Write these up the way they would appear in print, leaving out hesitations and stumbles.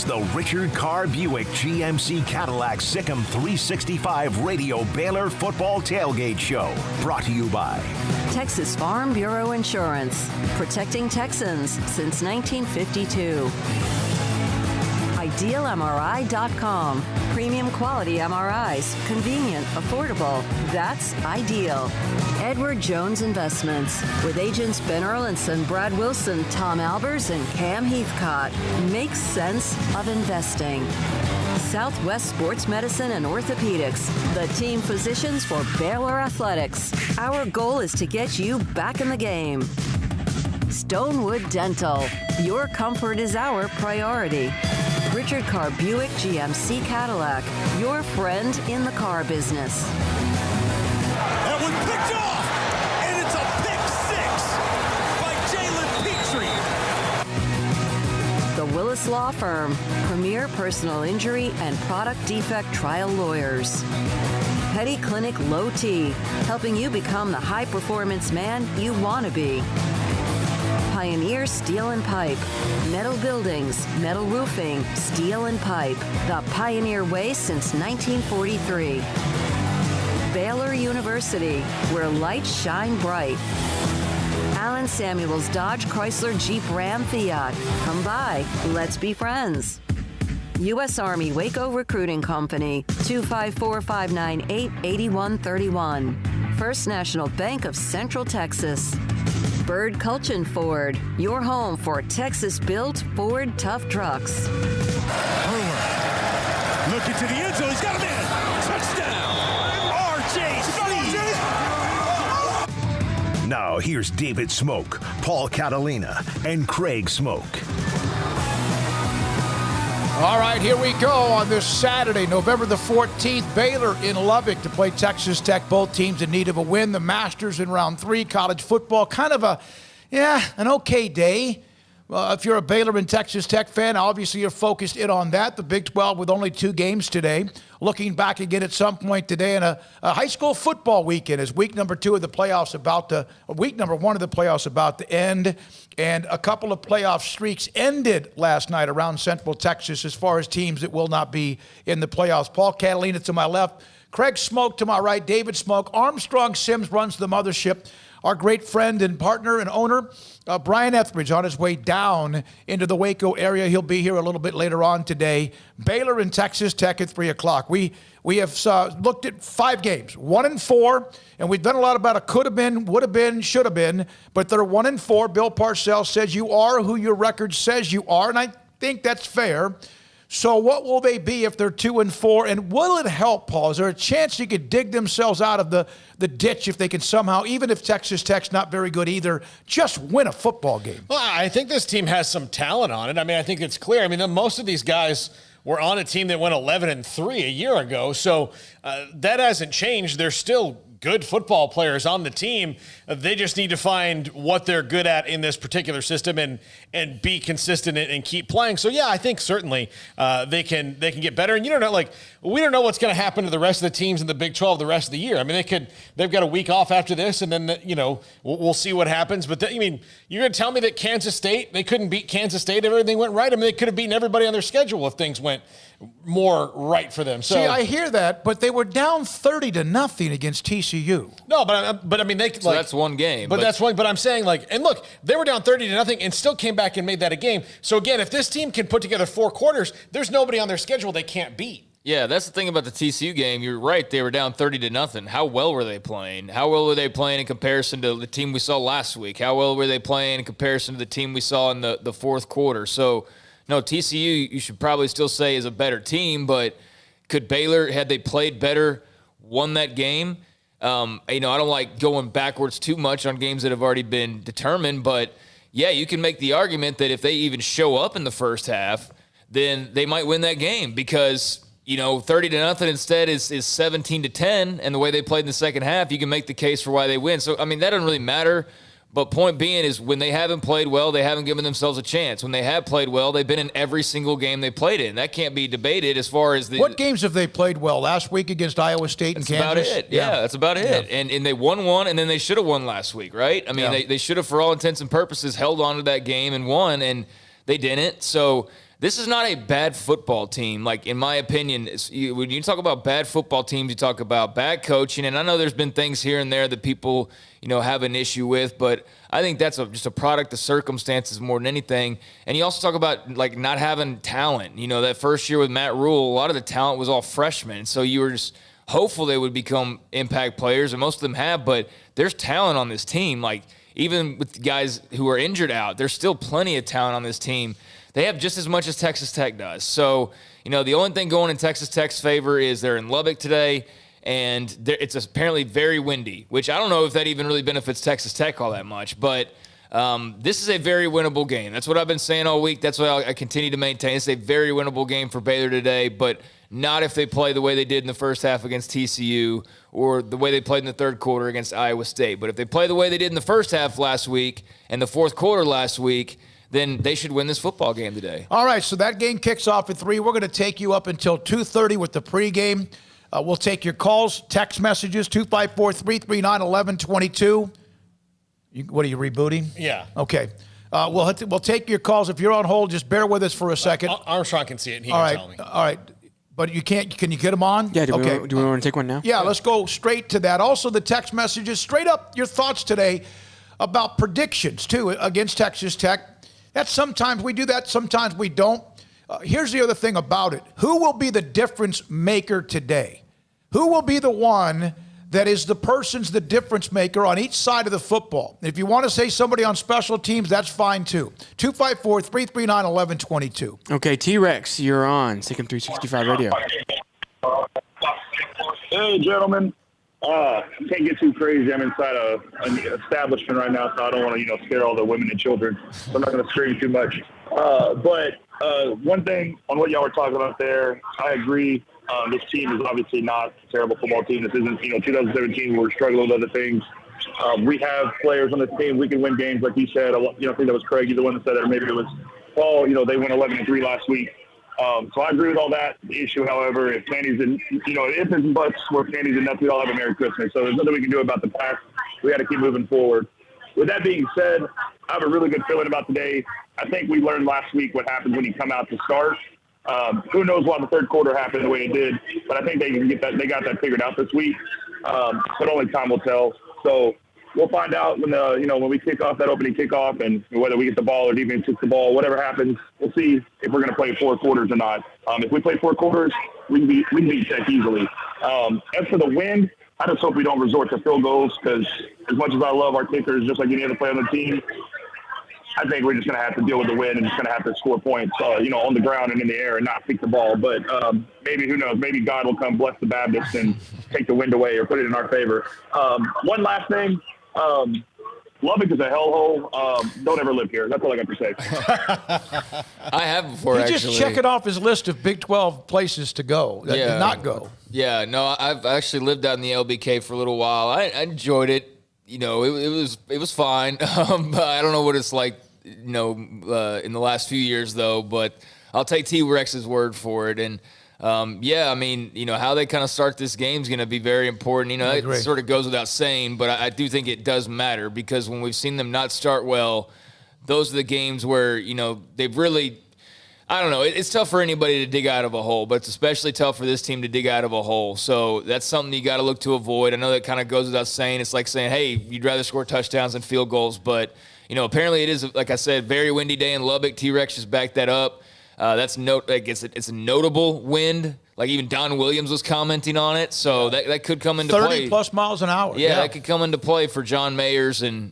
the Richard Carr Buick GMC Cadillac Sic'Em365 Radio Baylor Football Tailgate Show. Brought to you by Texas Farm Bureau Insurance, protecting Texans since 1952. IdealMRI.com. Premium quality MRIs. Convenient, affordable. That's Ideal. Edward Jones Investments. With agents Ben Erlinson, Brad Wilson, Tom Albers, and Cam Heathcott. Makes sense of investing. Southwest Sports Medicine and Orthopedics, the team physicians for Baylor Athletics. Our goal is to get you back in the game. Stonewood Dental. Your comfort is our priority. Richard Carr Buick GMC Cadillac. Your friend in the car business. That one picked off, and it's a pick six by Jalen Petrie. The Willis Law Firm, premier personal injury and product defect trial lawyers. Petty Clinic Low T, helping you become the high-performance man you want to be. Pioneer Steel and Pipe. Metal buildings, metal roofing, steel and pipe. The Pioneer way since 1943. Baylor University, where lights shine bright. Allen Samuels Dodge Chrysler Jeep Ram Fiat. Come by, let's be friends. U.S. Army Waco Recruiting Company, 254-598-8131. First National Bank of Central Texas. Bird Culchin Ford, your home for Texas-built Ford tough trucks. Brewer looking to the end zone. He's got a man. Touchdown. R.J. Smith. Now here's David Smoke, Paul Catalina, and Craig Smoke. All right, here we go on this Saturday, November the 14th. Baylor in Lubbock to play Texas Tech. Both teams in need of a win. The Masters in round 3. College football, kind of an okay day. If you're a Baylor and Texas Tech fan, obviously you're focused in on that. The Big 12 with only 2 games today. Looking back again at some point today in a high school football weekend as week number 1 of the playoffs about to end. And a couple of playoff streaks ended last night around Central Texas as far as teams that will not be in the playoffs. Paul Catalina to my left, Craig Smoke to my right, David Smoke. Armstrong Sims runs the mothership. Our great friend and partner and owner, Brian Etheridge, on his way down into the Waco area. He'll be here a little bit later on today. Baylor and Texas Tech at 3 o'clock. We have looked at 5 games, 1-4, and we've done a lot about a could have been, would have been, should have been, but they're 1-4. Bill Parcells says you are who your record says you are, and I think that's fair. So what will they be if they're 2-4? And will it help, Paul? Is there a chance they could dig themselves out of the ditch if they can somehow, even if Texas Tech's not very good either, just win a football game? Well, I think this team has some talent on it. I mean, I think it's clear. I mean, most of these guys were on a team that went 11-3 a year ago. So that hasn't changed. They're still good football players on the team. They just need to find what they're good at in this particular system and be consistent and keep playing. So yeah, I think certainly they can get better. And you don't know, we don't know what's going to happen to the rest of the teams in the Big 12 the rest of the year. I mean, they've got a week off after this, and then we'll see what happens. But you're going to tell me that Kansas State, they couldn't beat Kansas State if everything went right? I mean, they could have beaten everybody on their schedule if things went more right for them. So, see, I hear that, but they were down 30-0 against TCU. No, but I mean, so that's one game. But that's one. But I'm saying, and look, they were down 30-0 and still came back and made that a game. So again, if this team can put together 4 quarters, there's nobody on their schedule they can't beat. Yeah, that's the thing about the TCU game. You're right. They were down 30-0. How well were they playing? How well were they playing in comparison to the team we saw last week? How well were they playing in comparison to the team we saw in the fourth quarter? So, no, TCU, you should probably still say is a better team, but could Baylor, had they played better, won that game? I don't like going backwards too much on games that have already been determined, but yeah, you can make the argument that if they even show up in the first half, then they might win that game because 30-0 instead is 17-10, and the way they played in the second half, you can make the case for why they win. So, I mean, that doesn't really matter. But point being is when they haven't played well, they haven't given themselves a chance. When they have played well, they've been in every single game they played in. That can't be debated as far as the... What games have they played well? Last week against Iowa State and Kansas? That's about it. Yeah, that's about it. And they won one, and then they should have won last week, right? I mean, they should have, for all intents and purposes, held on to that game and won, and they didn't. So this is not a bad football team. Like, in my opinion, when you talk about bad football teams, you talk about bad coaching. And I know there's been things here and there that people, have an issue with, but I think that's just a product of circumstances more than anything. And you also talk about, like, not having talent. That first year with Matt Rule, a lot of the talent was all freshmen. So you were just hopeful they would become impact players, and most of them have, but there's talent on this team. Like, even with the guys who are injured out, there's still plenty of talent on this team. They have just as much as Texas Tech does. So, the only thing going in Texas Tech's favor is they're in Lubbock today, and it's apparently very windy, which I don't know if that even really benefits Texas Tech all that much. But this is a very winnable game. That's what I've been saying all week. That's what I continue to maintain. It's a very winnable game for Baylor today, but not if they play the way they did in the first half against TCU or the way they played in the third quarter against Iowa State. But if they play the way they did in the first half last week and the fourth quarter last week, then they should win this football game today. All right, so that game kicks off at 3. We're going to take you up until 2:30 with the pregame. We'll take your calls, text messages, 254-339-1122. What are you, rebooting? Yeah. Okay. We'll take your calls. If you're on hold, just bear with us for a second. Armstrong can see it, and he All can right. tell me. All right. But you can't. Can you get them on? Yeah, do okay. we want to take one now? Yeah, let's go straight to that. Also, the text messages, straight up your thoughts today about predictions, too, against Texas Tech. That's sometimes we do that, sometimes we don't. Here's the other thing about it. Who will be the difference maker today? Who will be the one that is the difference maker on each side of the football? If you want to say somebody on special teams, that's fine, too. 254-339-1122. Okay, T-Rex, you're on Sic'Em365 Radio. Hey, gentlemen. Can't get too crazy. I'm inside an establishment right now, so I don't want to, scare all the women and children. So I'm not going to scream too much. But one thing on what y'all were talking about there, I agree. This team is obviously not a terrible football team. This isn't, 2017 we were struggling with other things. We have players on this team. We can win games, like you said. I think that was Craig, the one that said that, or maybe it was Paul. They went 11-3 last week. So I agree with all that. The issue, however, if panties and, if and buts were panties and nuts, we'd all have a Merry Christmas. So there's nothing we can do about the past. We got to keep moving forward. With that being said, I have a really good feeling about today. I think we learned last week what happens when you come out to start. Who knows why the third quarter happened the way it did, but I think they can get that. They got that figured out this week. But only time will tell. So we'll find out when when we kick off that opening kickoff, and whether we get the ball or defense gets the ball, whatever happens, we'll see if we're going to play 4 quarters or not. If we play 4 quarters, we can beat Tech easily. As for the wind, I just hope we don't resort to field goals, because as much as I love our kickers, just like any other player on the team, I think we're just going to have to deal with the wind and just going to have to score points, on the ground and in the air and not kick the ball. But maybe, who knows, maybe God will come bless the Baptists and take the wind away or put it in our favor. One last thing. Lubbock is a hellhole. Don't ever live here. That's all I got to say. I have before, He's actually. just checking off his list of Big 12 places to go, that did not go. Yeah, no, I've actually lived out in the LBK for a little while. I enjoyed it. It was fine. But I don't know what it's like, in the last few years, though. But I'll take T-Rex's word for it. And, how they kind of start this game is going to be very important. It sort of goes without saying, but I do think it does matter, because when we've seen them not start well, those are the games where, they've really – I don't know. It's tough for anybody to dig out of a hole, but it's especially tough for this team to dig out of a hole. So that's something you got to look to avoid. I know that kind of goes without saying. It's like saying, hey, you'd rather score touchdowns than field goals. But, apparently it is, like I said, very windy day in Lubbock. T-Rex just backed that up. It's a notable wind. Like, even Don Williams was commenting on it, so that could come into play. 30-plus miles an hour. Yeah, that could come into play for John Mayers and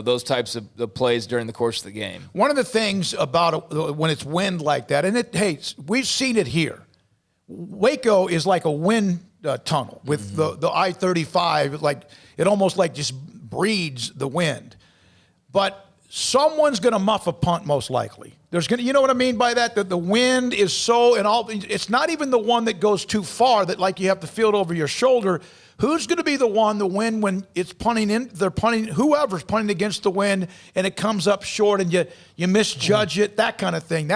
those types of the plays during the course of the game. One of the things about when it's wind like that, and we've seen it here. Waco is like a wind tunnel with the I-35. Like, it almost like just breeds the wind. But someone's going to muff a punt, most likely. There's going to, you know what I mean by that? That the wind is so, it's not even the one that goes too far that, like, you have to feel it over your shoulder. Who's going to be the wind when it's punting in? They're punting, whoever's punting against the wind, and it comes up short, and you misjudge it, that kind of thing.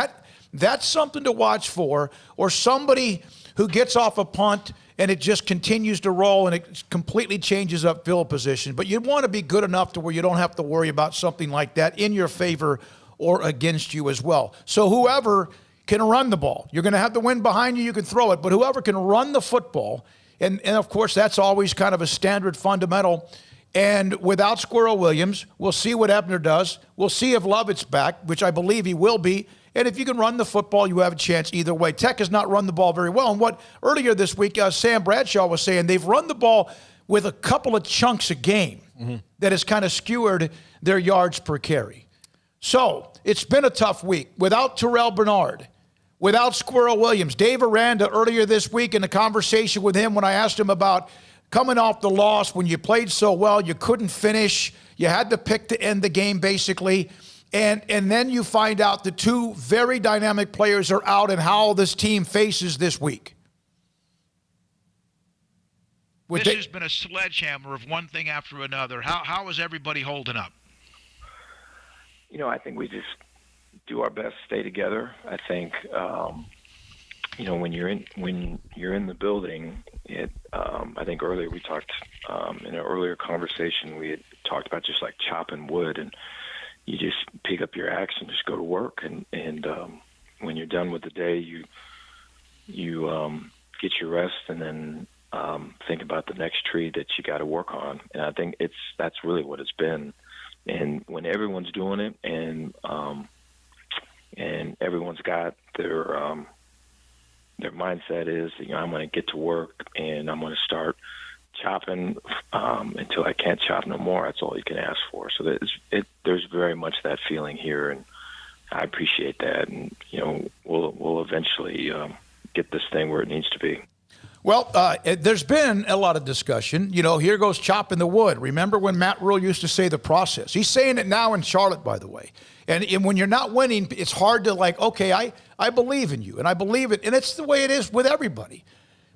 That's something to watch for. Or somebody who gets off a punt and it just continues to roll and it completely changes up field position. But you want to be good enough to where you don't have to worry about something like that in your favor or against you as well. So whoever can run the ball. You're going to have the wind behind you, you can throw it, but whoever can run the football, and of course that's always kind of a standard fundamental. And without Squirrel Williams, we'll see what Ebner does. We'll see if Lovett's back, which I believe he will be. And if you can run the football, you have a chance either way. Tech has not run the ball very well. And what earlier this week, Sam Bradshaw was saying, they've run the ball with a couple of chunks a game that has kind of skewered their yards per carry. So it's been a tough week. Without Terrell Bernard, without Squirrel Williams, Dave Aranda earlier this week in the conversation with him when I asked him about coming off the loss when you played so well, you couldn't finish, you had the pick to end the game basically. And then you find out the two very dynamic players are out and how this team faces this week. This has been a sledgehammer of one thing after another. How is everybody holding up? I think we just do our best to stay together. I think, when you're in the building, I think earlier we talked in an earlier conversation, we had talked about just like chopping wood, and you just pick up your axe and just go to work. And when you're done with the day, you get your rest and then think about the next tree that you got to work on. And I think that's really what it's been. And when everyone's doing it and everyone's got their mindset is, I'm going to get to work and I'm going to start chopping until I can't chop no more. That's all you can ask for. So there's very much that feeling here, and I appreciate that. And we'll eventually get this thing where it needs to be. Well, there's been a lot of discussion. Here goes chopping the wood. Remember when Matt Rule used to say the process? He's saying it now in Charlotte, by the way. And when you're not winning, it's hard to okay, I believe in you, and I believe it. And it's the way it is with everybody.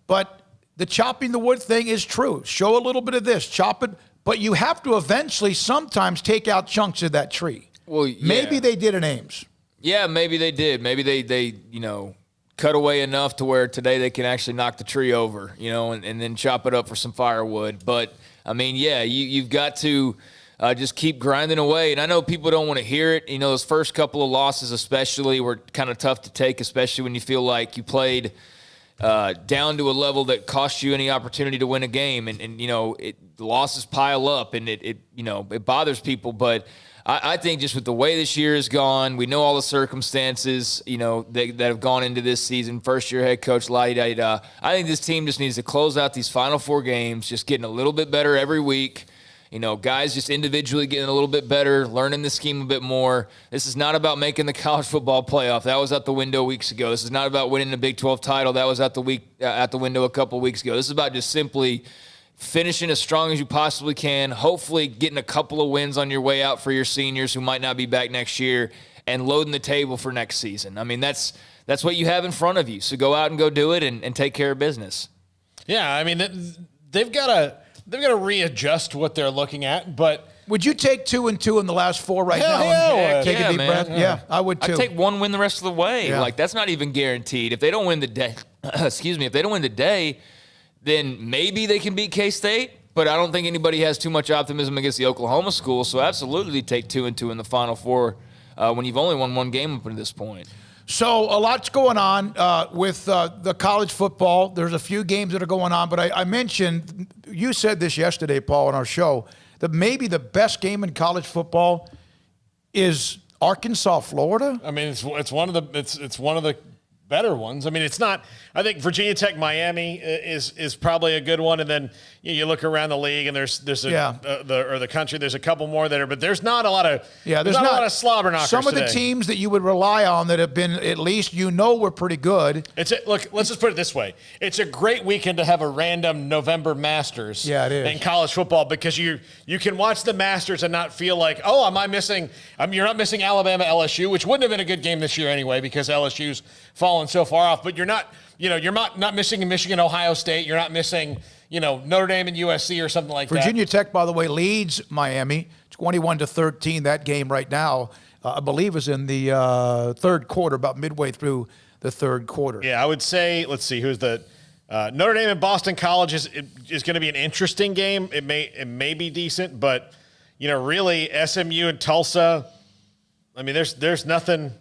But the chopping the wood thing is true. Show a little bit of this, chop it, but you have to eventually sometimes take out chunks of that tree. Well, yeah. Maybe they did in Ames. Yeah, maybe they did. Maybe they cut away enough to where today they can actually knock the tree over, and then chop it up for some firewood. But, you've got to just keep grinding away. And I know people don't want to hear it. Those first couple of losses especially were kind of tough to take, especially when you feel like you played down to a level that cost you any opportunity to win a game. And the losses pile up, and it bothers people. But I think just with the way this year has gone, we know all the circumstances, that have gone into this season. First-year head coach, la-di-da. I think this team just needs to close out these final 4 games, just getting a little bit better every week. Guys just individually getting a little bit better, learning the scheme a bit more. This is not about making the college football playoff. That was out the window weeks ago. This is not about winning the Big 12 title. That was out the window a couple weeks ago. This is about just simply finishing as strong as you possibly can, hopefully getting a couple of wins on your way out for your seniors who might not be back next year, and loading the table for next season. I mean, that's what you have in front of you. So go out and go do it and take care of business. Yeah, I mean, they've got to readjust what they're looking at, but would you take 2-2 in the last 4 right now? Yeah, take a deep breath. Yeah, I would too. I'd take one win the rest of the way. Yeah. That's not even guaranteed. If they don't win the day, if they don't win the day, then maybe they can beat K-State. But I don't think anybody has too much optimism against the Oklahoma school. So absolutely take 2-2 in the Final Four when you've only won 1 game up to this point. So a lot's going on with the college football. There's a few games that are going on, but I mentioned, you said this yesterday, Paul, on our show, that maybe the best game in college football is Arkansas, Florida. I mean, it's one of the better ones. I mean, it's not. I think Virginia Tech, Miami is probably a good one, and then you look around the league and there's the country. There's a couple more that are, but there's not a lot of there's not a lot of slobber knockers. Some of today. the teams that you would rely on that have been at least were pretty good. Look, let's just put it this way: it's a great weekend to have a random November Masters. Yeah, it is. In college football, because you can watch the Masters and not feel like, oh, am I missing? You're not missing Alabama, LSU, which wouldn't have been a good game this year anyway because LSU's fallen so far off. But you're not missing Michigan, Ohio State. You're not missing, Notre Dame and USC or something like that. Virginia Tech, by the way, leads Miami 21-13. That game right now, I believe, is in the third quarter, about midway through the third quarter. Yeah, I would say, let's see, who's the Notre Dame and Boston College is going to be an interesting game. It may be decent, but really SMU and Tulsa. I mean, there's nothing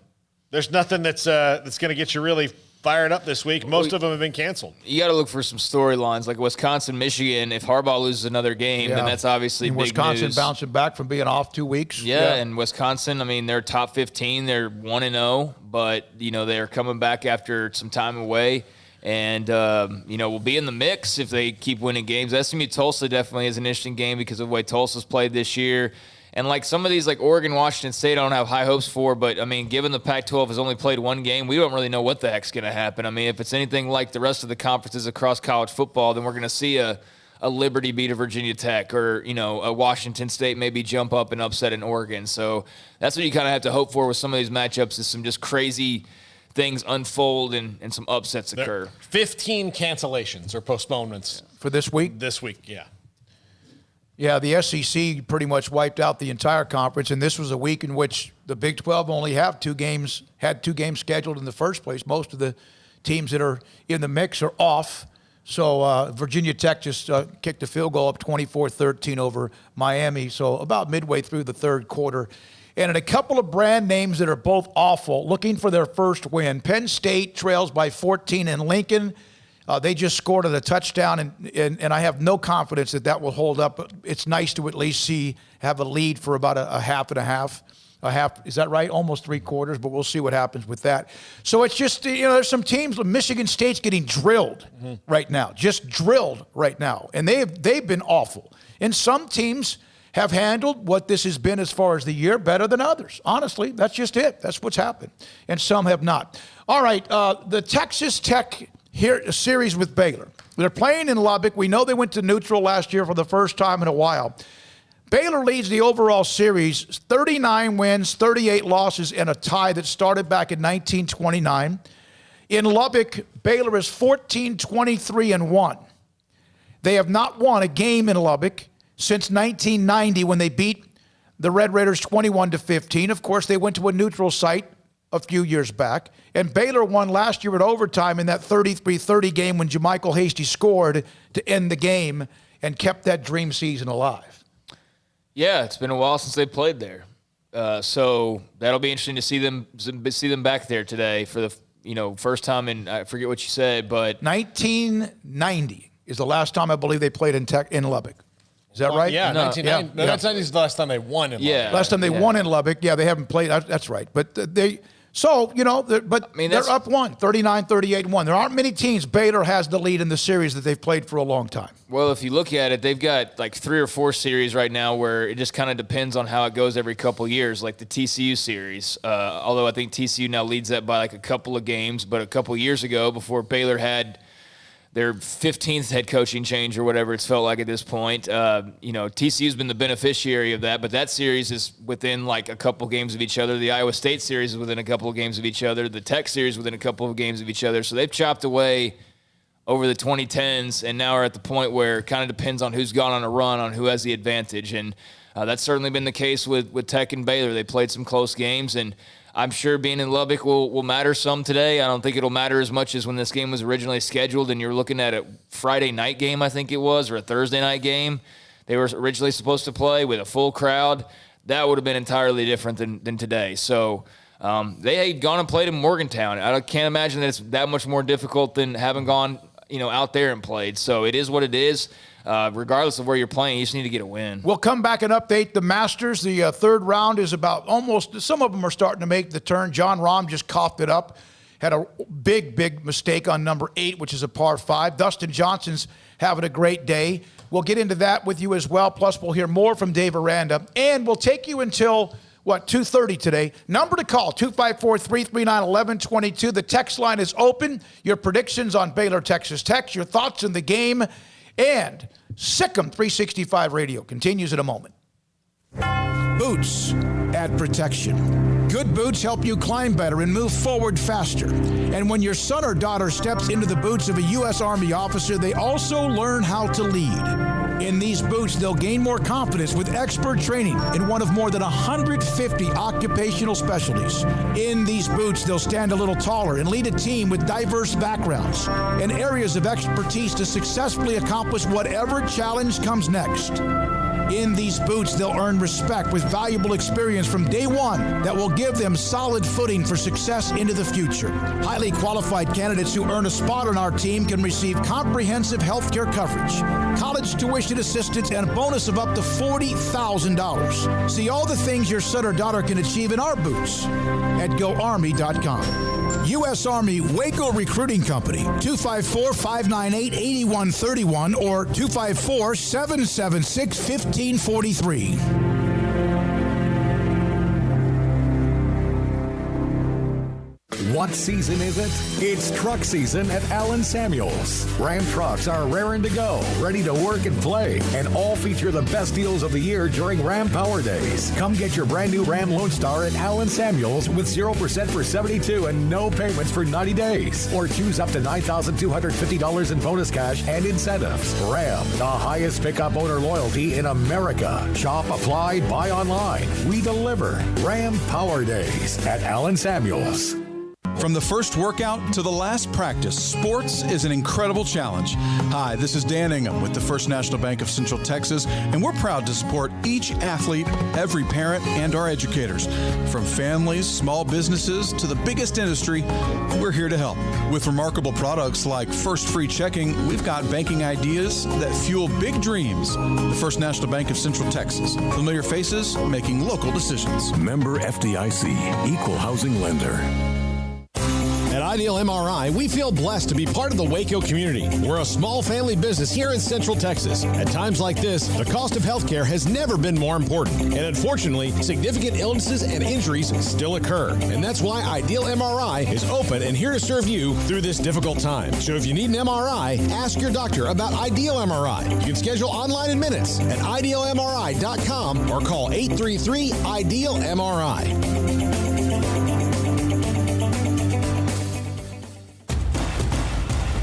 There's nothing that's going to get you really fired up this week. Most of them have been canceled. You got to look for some storylines like Wisconsin, Michigan. If Harbaugh loses another game, then that's obviously big Wisconsin news. bouncing back from being off 2 weeks. Yeah, and Wisconsin, I mean, they're top 15. They're 1-0, but, they're coming back after some time away. And, we'll be in the mix if they keep winning games. SMU-Tulsa definitely is an interesting game because of the way Tulsa's played this year. And like some of these, like Oregon, Washington State, I don't have high hopes for. But, I mean, given the Pac-12 has only played one game, we don't really know what the heck's going to happen. I mean, if it's anything like the rest of the conferences across college football, then we're going to see a Liberty beat a Virginia Tech or, a Washington State maybe jump up and upset in Oregon. So that's what you kind of have to hope for with some of these matchups is some just crazy things unfold and some upsets occur. 15 cancellations or postponements. For this week? This week, yeah. Yeah, the SEC pretty much wiped out the entire conference, and this was a week in which the Big 12 only had two games scheduled in the first place. Most of the teams that are in the mix are off. So Virginia Tech just kicked a field goal up 24-13 over Miami, so about midway through the third quarter. And in a couple of brand names that are both awful, looking for their first win, Penn State trails by 14 in Lincoln. They just scored a touchdown, and I have no confidence that will hold up. But it's nice to at least have a lead for about a half and a half. A half, is that right? Almost 3 quarters, but we'll see what happens with that. So it's just, there's some teams. Michigan State's getting drilled right now, just drilled right now. And they've been awful. And some teams have handled what this has been as far as the year better than others. Honestly, that's just it. That's what's happened. And some have not. All right, the Texas Tech series with Baylor. They're playing in Lubbock. We know they went to neutral last year for the first time in a while. Baylor leads the overall series, 39 wins, 38 losses, and a tie that started back in 1929. In Lubbock, Baylor is 14-23-1. They have not won a game in Lubbock since 1990 when they beat the Red Raiders 21-15. Of course, they went to a neutral site a few years back. And Baylor won last year at overtime in that 33-30 game when JaMychal Hasty scored to end the game and kept that dream season alive. Yeah, it's been a while since they played there. So that'll be interesting to see them back there today for the first time in, I forget what you said, but 1990 is the last time I believe they played in Lubbock. Is that right? Yeah, 1990. No, 1990 is the last time they won in Lubbock. Yeah. Last time they won in Lubbock. Yeah, they haven't played. That's right. But they're up 39-38-1. There aren't many teams. Baylor has the lead in the series that they've played for a long time. Well, if you look at it, they've got like 3 or 4 series right now where it just kind of depends on how it goes every couple of years, like the TCU series. Although I think TCU now leads that by like a couple of games, but a couple of years ago, before Baylor had their 15th head coaching change or whatever it's felt like at this point. TCU's been the beneficiary of that, but that series is within like a couple games of each other. The Iowa State series is within a couple of games of each other. The Tech series within a couple of games of each other. So they've chopped away over the 2010s, and now are at the point where it kind of depends on who's gone on a run, on who has the advantage. And that's certainly been the case with Tech and Baylor. They played some close games, and I'm sure being in Lubbock will matter some today. I don't think it'll matter as much as when this game was originally scheduled and you're looking at a Friday night game, I think it was, or a Thursday night game. They were originally supposed to play with a full crowd. That would have been entirely different than today. So they had gone and played in Morgantown. I can't imagine that it's that much more difficult than having gone out there and played. So it is what it is. Regardless of where you're playing, you just need to get a win. We'll come back and update the Masters. The third round is about almost, some of them are starting to make the turn. John Rahm just coughed it up. Had a big mistake on number 8, which is a par 5. Dustin Johnson's having a great day. We'll get into that with you as well. Plus, we'll hear more from Dave Aranda. And we'll take you until, 2:30 today. Number to call, 254-339-1122. The text line is open. Your predictions on Baylor, Texas Tech, your thoughts in the game, and Sic'Em365 Radio continues in a moment. Boots add protection. Good boots help you climb better and move forward faster. And when your son or daughter steps into the boots of a U.S. Army officer, they also learn how to lead. In these boots, they'll gain more confidence with expert training in one of more than 150 occupational specialties. In these boots, they'll stand a little taller and lead a team with diverse backgrounds and areas of expertise to successfully accomplish whatever challenge comes next. In these boots, they'll earn respect with valuable experience from day one that will give them solid footing for success into the future. Highly qualified candidates who earn a spot on our team can receive comprehensive health care coverage, college tuition assistance, and a bonus of up to $40,000. See all the things your son or daughter can achieve in our boots at GoArmy.com. U.S. Army Waco Recruiting Company, 254-598-8131 or 254-776-1543. What season is it? It's truck season at Allen Samuels. Ram trucks are raring to go, ready to work and play, and all feature the best deals of the year during Ram Power Days. Come get your brand new Ram Lone Star at Allen Samuels with 0% for 72 and no payments for 90 days. Or choose up to $9,250 in bonus cash and incentives. Ram, the highest pickup owner loyalty in America. Shop, apply, buy online. We deliver. Ram Power Days at Allen Samuels. From the first workout to the last practice, sports is an incredible challenge. Hi, this is Dan Ingham with the First National Bank of Central Texas, and we're proud to support each athlete, every parent, and our educators. From families, small businesses, to the biggest industry, we're here to help. With remarkable products like First Free Checking, we've got banking ideas that fuel big dreams. The First National Bank of Central Texas. Familiar faces making local decisions. Member FDIC, Equal Housing Lender. At Ideal MRI, we feel blessed to be part of the Waco community. We're a small family business here in Central Texas. At times like this, the cost of healthcare has never been more important. And unfortunately, significant illnesses and injuries still occur. And that's why Ideal MRI is open and here to serve you through this difficult time. So if you need an MRI, ask your doctor about Ideal MRI. You can schedule online in minutes at idealmri.com or call 833-IDEAL-MRI.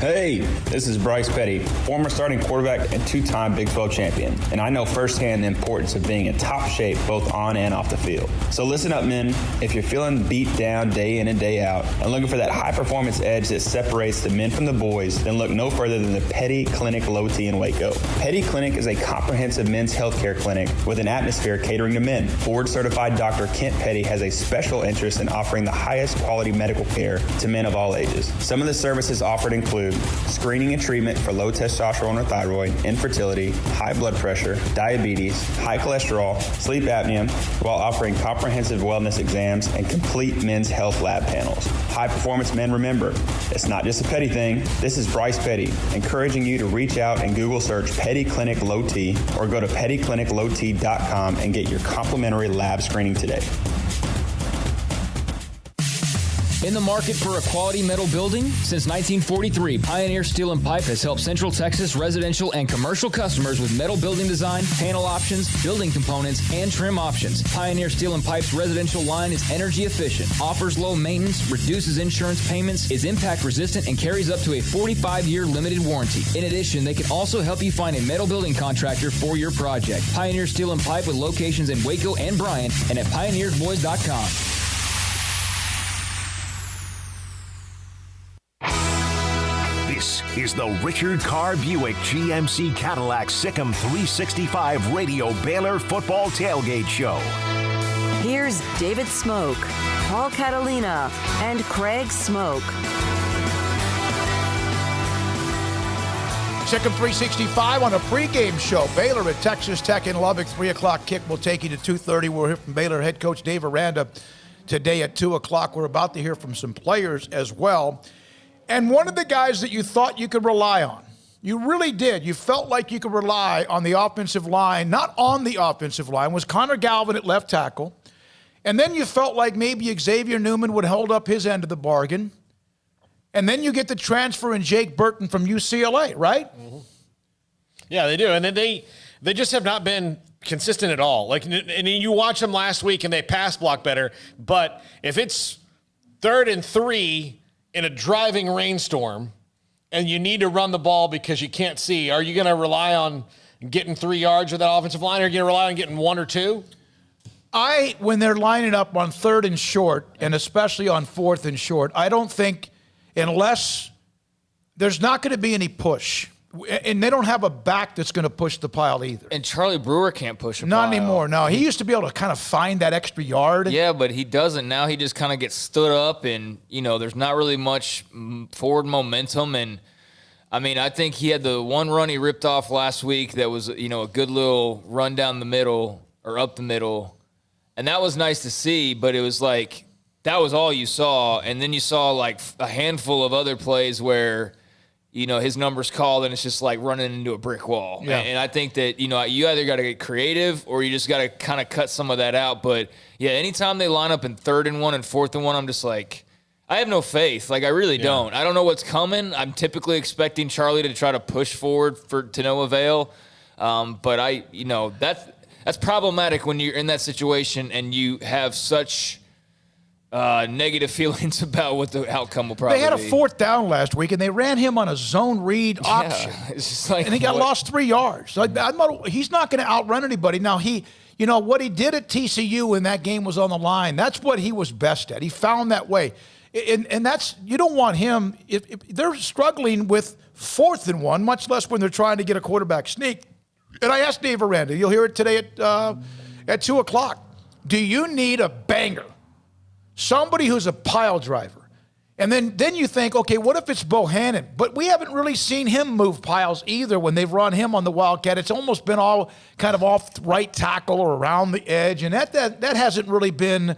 Hey, this is Bryce Petty, former starting quarterback and two-time Big 12 champion, and I know firsthand the importance of being in top shape both on and off the field. So listen up, men. If you're feeling beat down day in and day out and looking for that high-performance edge that separates the men from the boys, then look no further than the Petty Clinic Low T in Waco. Petty Clinic is a comprehensive men's healthcare clinic with an atmosphere catering to men. Board-certified Dr. Kent Petty has a special interest in offering the highest quality medical care to men of all ages. Some of the services offered include screening and treatment for low testosterone or thyroid, infertility, high blood pressure, diabetes, high cholesterol, sleep apnea, while offering comprehensive wellness exams and complete men's health lab panels. High performance men, remember, it's not just a Petty thing. This is Bryce Petty, encouraging you to reach out and Google search Petty Clinic Low T or go to pettycliniclowt.com and get your complimentary lab screening today. In the market for a quality metal building? Since 1943, Pioneer Steel and Pipe has helped Central Texas residential and commercial customers with metal building design, panel options, building components, and trim options. Pioneer Steel and Pipe's residential line is energy efficient, offers low maintenance, reduces insurance payments, is impact resistant, and carries up to a 45-year limited warranty. In addition, they can also help you find a metal building contractor for your project. Pioneer Steel and Pipe with locations in Waco and Bryan and at pioneersboys.com. This is the Richard Carr Buick GMC Cadillac Sic'Em365 Radio Baylor Football Tailgate Show. Here's David Smoke, Paul Catalina, and Craig Smoke. Sic'Em365 on a pregame show. Baylor at Texas Tech in Lubbock. 3 o'clock kick will take you to 2:30. We'll hear from Baylor head coach Dave Aranda today at 2 o'clock. We're about to hear from some players as well. And one of the guys that you thought you could rely on, you really did, you felt like you could rely on the offensive line, not on the offensive line, was Connor Galvin at left tackle. And then you felt like maybe Xavier Newman would hold up his end of the bargain. And then you get the transfer in Jake Burton from UCLA, right? Mm-hmm. Yeah, they do. And then they just have not been consistent at all. Like, and you watch them last week and they pass block better. But if it's 3rd and 3 in a driving rainstorm and you need to run the ball because you can't see, are you going to rely on getting 3 yards with that offensive line, or are you going to rely on getting 1 or 2? When they're lining up on 3rd and short, and especially on 4th and short, I don't think, unless there's not going to be any push. And they don't have a back that's going to push the pile either. And Charlie Brewer can't push a Not pile. anymore. No, he used to be able to kind of find that extra yard. Yeah, but he doesn't. Now he just kind of gets stood up, and, there's not really much forward momentum. And, I think he had the one run he ripped off last week that was, a good little run down the middle or up the middle. And that was nice to see, but it was like that was all you saw. And then you saw like a handful of other plays where – his number's called and it's just like running into a brick wall. Yeah. And I think that, you either got to get creative or you just got to kind of cut some of that out. But, yeah, anytime they line up in 3rd and 1 and 4th and 1, I'm just like, I have no faith. Like, I really don't. I don't know what's coming. I'm typically expecting Charlie to try to push forward to no avail. But that's problematic when you're in that situation and you have such negative feelings about what the outcome will probably be. They had a 4th down last week, and they ran him on a zone read option. It's just like, and he got lost 3 yards. Like, he's not going to outrun anybody. Now, what he did at TCU when that game was on the line, that's what he was best at. He found that way. And that's, you don't want him, if they're struggling with 4th and 1, much less when they're trying to get a quarterback sneak. And I asked Dave Aranda, you'll hear it today at 2 o'clock, do you need a banger? Somebody who's a pile driver. And then you think, okay, what if it's Bohannon? But we haven't really seen him move piles either when they've run him on the Wildcat. It's almost been all kind of off right tackle or around the edge. And that hasn't really been.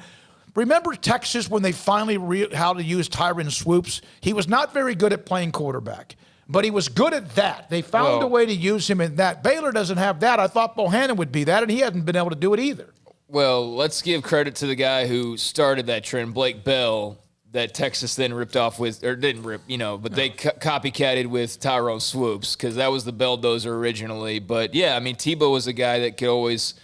Remember Texas when they finally how to use Tyron Swoops? He was not very good at playing quarterback, but he was good at that. They found a way to use him in that. Baylor doesn't have that. I thought Bohannon would be that, and he hasn't been able to do it either. Well, let's give credit to the guy who started that trend, Blake Bell, that Texas then ripped off with, or didn't rip, but they copycatted with Tyrone Swoops because that was the Belldozer originally. But, yeah, Tebow was a guy that could always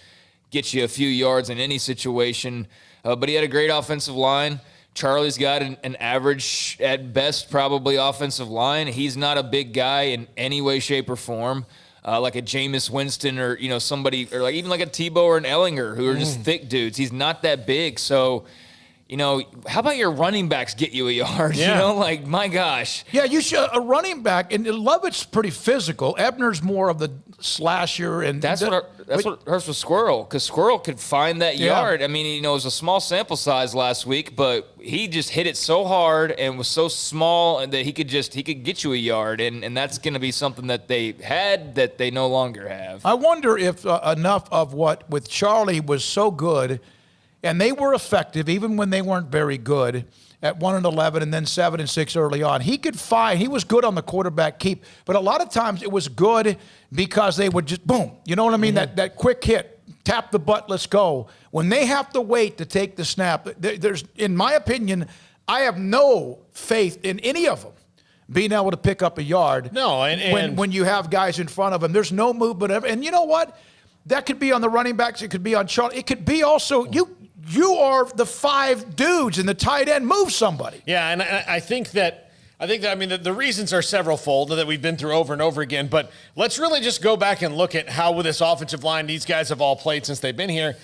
get you a few yards in any situation. But he had a great offensive line. Charlie's got an average, at best, probably offensive line. He's not a big guy in any way, shape, or form. Like a Jameis Winston or, somebody, or like even like a Tebow or an Ellinger who are just thick dudes. He's not that big. So, how about your running backs get you a yard? Yeah. My gosh. Yeah, you should. A running back, and Lovett's pretty physical. Ebner's more of the slasher. And that's what hurts with Squirrel, because Squirrel could find that yard. It was a small sample size last week, but he just hit it so hard and was so small that he could get you a yard, and that's going to be something that they had that they no longer have. I wonder if enough of what with Charlie was so good, and they were effective even when they weren't very good at 1-11 and then 7-6 early on. He was good on the quarterback keep, but a lot of times it was good because they would just boom. You know what I mean? Mm-hmm. That quick hit, tap the butt, let's go. When they have to wait to take the snap, there's, in my opinion, I have no faith in any of them being able to pick up a yard. No, and when you have guys in front of them, there's no movement. And you know what? That could be on the running backs. It could be on Charlie. It could be also you are the 5 dudes in the tight end. Move somebody. Yeah, and I think that the reasons are several-fold that we've been through over and over again. But let's really just go back and look at how with this offensive line these guys have all played since they've been here.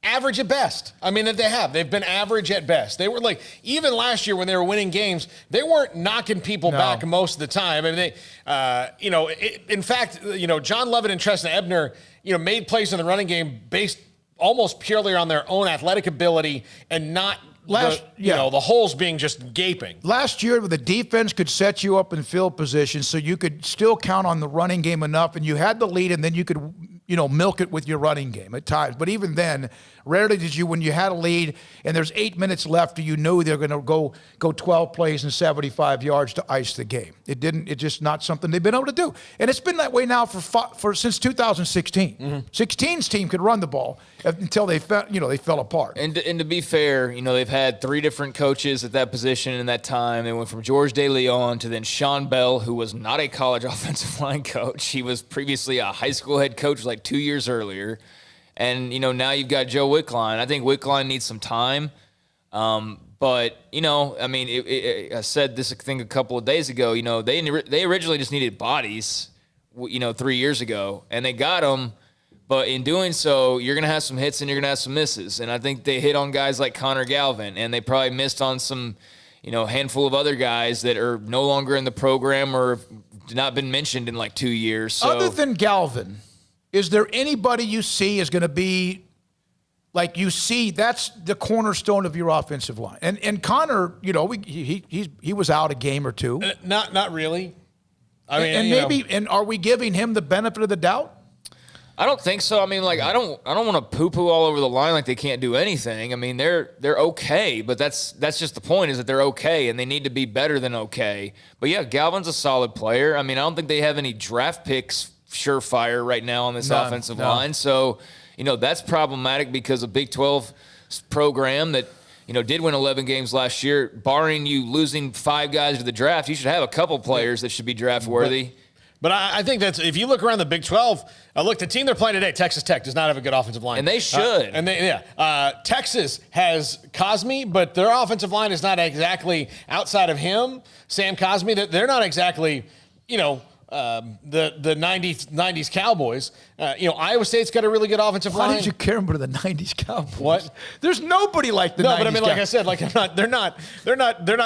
Average at best. That they have. They've been average at best. They were like, even last year when they were winning games, they weren't knocking people back most of the time. In fact, John Lovett and Treston Ebner, made plays in the running game based almost purely on their own athletic ability and not the holes being just gaping. Last year, the defense could set you up in field position so you could still count on the running game enough, and you had the lead, and then you could milk it with your running game at times. But even then, rarely did you, when you had a lead and there's 8 minutes left, you knew they're going to go 12 plays and 75 yards to ice the game. It's just not something they've been able to do. And it's been that way now for since 2016. Mm-hmm. 16's team could run the ball until they fell apart. And to be fair, they've had 3 different coaches at that position in that time. They went from George DeLeon to then Sean Bell, who was not a college offensive line coach. He was previously a high school head coach like 2 years earlier. And, now you've got Joe Wickline. I think Wickline needs some time. But, I said this thing a couple of days ago. They originally just needed bodies, 3 years ago. And they got them. But in doing so, you're going to have some hits and you're going to have some misses. And I think they hit on guys like Connor Galvin. And they probably missed on some, a handful of other guys that are no longer in the program or have not been mentioned in like 2 years. So, other than Galvin, is there anybody you see is going to be like you see that's the cornerstone of your offensive line? And Connor, he was out a game or two. Not really. I mean, and are we giving him the benefit of the doubt? I don't think so. I mean, like I don't want to poo-poo all over the line like they can't do anything. I mean, they're okay, but that's just the point is that they're okay and they need to be better than okay. But yeah, Galvin's a solid player. I mean, I don't think they have any draft picks surefire right now on this offensive line. So, that's problematic because a Big 12 program that did win 11 games last year, barring you losing 5 guys to the draft, you should have a couple players that should be draft worthy. But I think that's if you look around the Big 12, the team they're playing today, Texas Tech, does not have a good offensive line. And they should. Texas has Cosme, but their offensive line is not exactly outside of him, Sam Cosme. They're not exactly, the 90s Cowboys. Iowa State's got a really good offensive line. Why did you care about the 90s Cowboys? What? There's nobody like the 90s. No, but I mean, like I said, they're not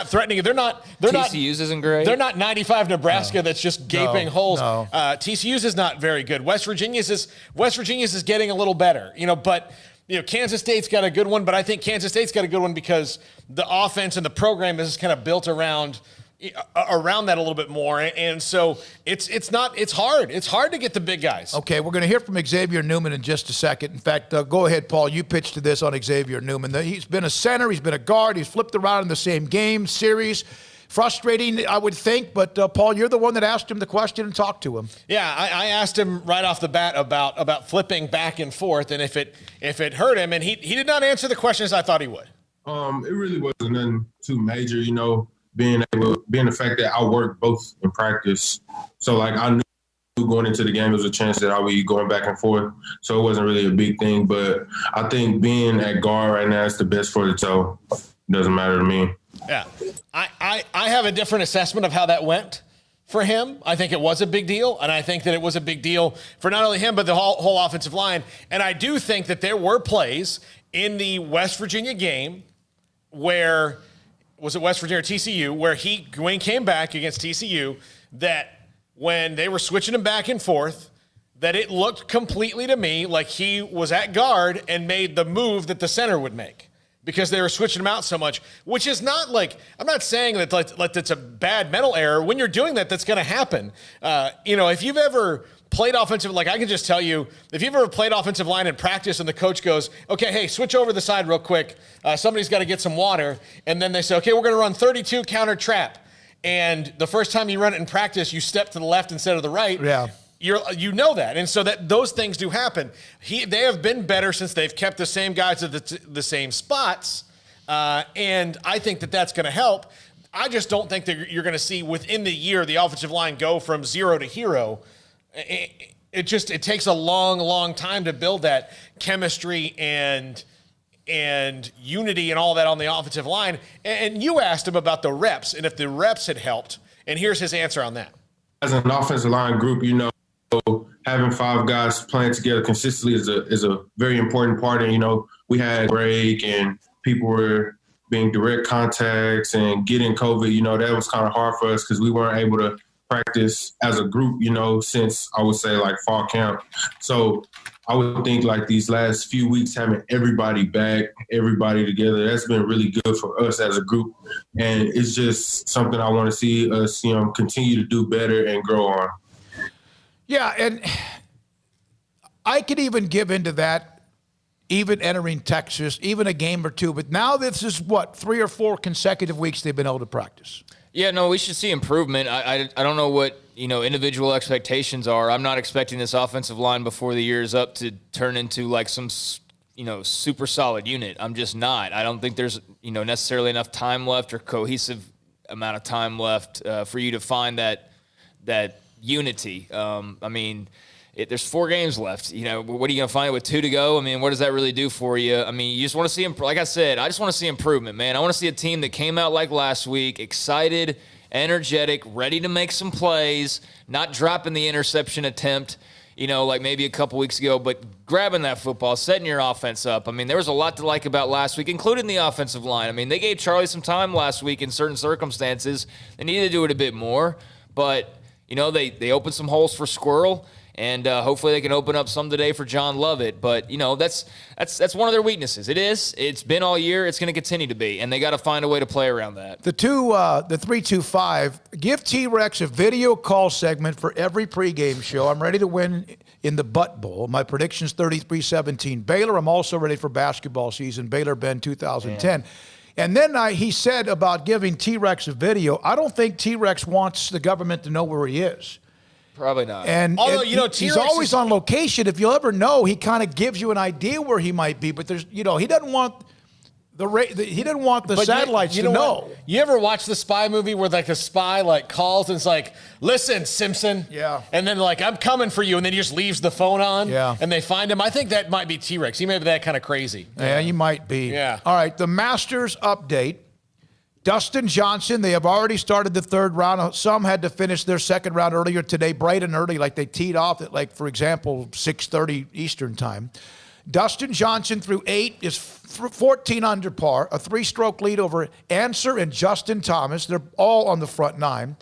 threatening it. TCU's isn't great. They're not 95 Nebraska that's just gaping holes. No. TCU's is not very good. West Virginia's is getting a little better. But Kansas State's got a good one, but I think Kansas State's got a good one because the offense and the program is kind of built around that a little bit more, and so it's hard. It's hard to get the big guys. Okay, we're going to hear from Xavier Newman in just a second. In fact, go ahead, Paul. You pitched to this on Xavier Newman. He's been a center. He's been a guard. He's flipped around in the same game, series. Frustrating, I would think, but Paul, you're the one that asked him the question and talked to him. Yeah, I asked him right off the bat about flipping back and forth and if it hurt him, and he did not answer the question as I thought he would. It really wasn't nothing too major, being the fact that I worked both in practice. So I knew going into the game there was a chance that I'll be going back and forth. So it wasn't really a big thing. But I think being at guard right now is the best for the toe. Doesn't matter to me. Yeah. I have a different assessment of how that went for him. I think it was a big deal. And I think that it was a big deal for not only him, but the whole offensive line. And I do think that there were plays in the West Virginia game where – was it West Virginia or TCU, where when he came back against TCU, that when they were switching him back and forth, that it looked completely to me like he was at guard and made the move that the center would make because they were switching him out so much, which is not I'm not saying that that's a bad mental error. When you're doing that, that's going to happen. If you've ever played offensive, I can just tell you, if you've ever played offensive line in practice and the coach goes, okay, hey, switch over the side real quick. Somebody's got to get some water. And then they say, okay, we're going to run 32 counter trap. And the first time you run it in practice, you step to the left instead of the right. Yeah. You know that. And so that those things do happen. They have been better since they've kept the same guys at the same spots. And I think that that's going to help. I just don't think that you're going to see within the year the offensive line go from zero to hero. It takes a long, long time to build that chemistry and unity and all that on the offensive line. And you asked him about the reps and if the reps had helped. And here's his answer on that. As an offensive line group, having 5 guys playing together consistently is a very important part. And, we had break and people were being direct contacts and getting COVID. That was kind of hard for us because we weren't able to practice as a group, since I would say fall camp. So I would think these last few weeks having everybody back, everybody together, that's been really good for us as a group. And it's just something I want to see us, continue to do better and grow on. Yeah, and I could even give into that, even entering Texas, even a game or two. But now this is 3 or 4 consecutive weeks they've been able to practice. Yeah, no, we should see improvement. I don't know what, individual expectations are. I'm not expecting this offensive line before the year is up to turn into some, super solid unit. I'm just not. I don't think there's, necessarily enough time left or cohesive amount of time left for you to find that unity. There's 4 games left. What are you going to find with 2 to go? What does that really do for you? You just want to see, like I said, I just want to see improvement, man. I want to see a team that came out like last week, excited, energetic, ready to make some plays, not dropping the interception attempt, like maybe a couple weeks ago, but grabbing that football, setting your offense up. I mean, there was a lot to like about last week, including the offensive line. I mean, they gave Charlie some time last week in certain circumstances. They needed to do it a bit more, but, they opened some holes for Squirrel. And hopefully they can open up some today for John Lovett. But, that's one of their weaknesses. It is. It's been all year. It's going to continue to be. And they got to find a way to play around that. The 325, give T-Rex a video call segment for every pregame show. I'm ready to win in the Butt Bowl. My prediction's 33-17 Baylor. I'm also ready for basketball season. Baylor Bend 2010. Yeah. And then he said about giving T-Rex a video, I don't think T-Rex wants the government to know where he is. Probably not. And although, he's always on location. If you'll ever know, he kind of gives you an idea where he might be. But there's, he doesn't want the satellites to know. You ever watch the spy movie where the spy calls and it's like, listen, Simpson. Yeah. And then I'm coming for you. And then he just leaves the phone on. Yeah. And they find him. I think that might be T-Rex. He may be that kind of crazy. Yeah, he might be. Yeah. All right. The Masters update. Dustin Johnson, they have already started the third round. Some had to finish their second round earlier today, bright and early, they teed off at, for example, 6:30 Eastern time. Dustin Johnson through 8 is 14 under par, a 3-stroke lead over Answer and Justin Thomas. They're all on the front 9.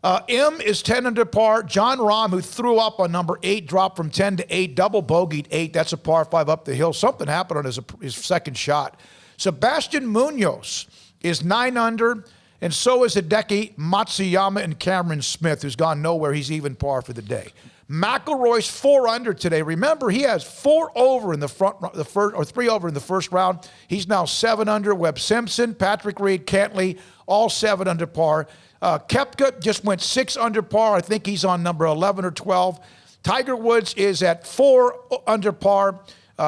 M is 10 under par. John Rahm, who threw up on number 8, dropped from 10 to 8, double bogeyed 8. That's a par 5 up the hill. Something happened on his second shot. Sebastian Munoz is 9 under, and so is Hideki Matsuyama and Cameron Smith, who's gone nowhere. He's even par for the day. McIlroy's 4 under today. Remember, he has 4 over in the first, or 3 over in the first round. He's now 7 under. Webb Simpson, Patrick Reed, Cantley, all 7 under par. Koepka just went 6 under par. I think he's on number 11 or 12. Tiger Woods is at 4 under par.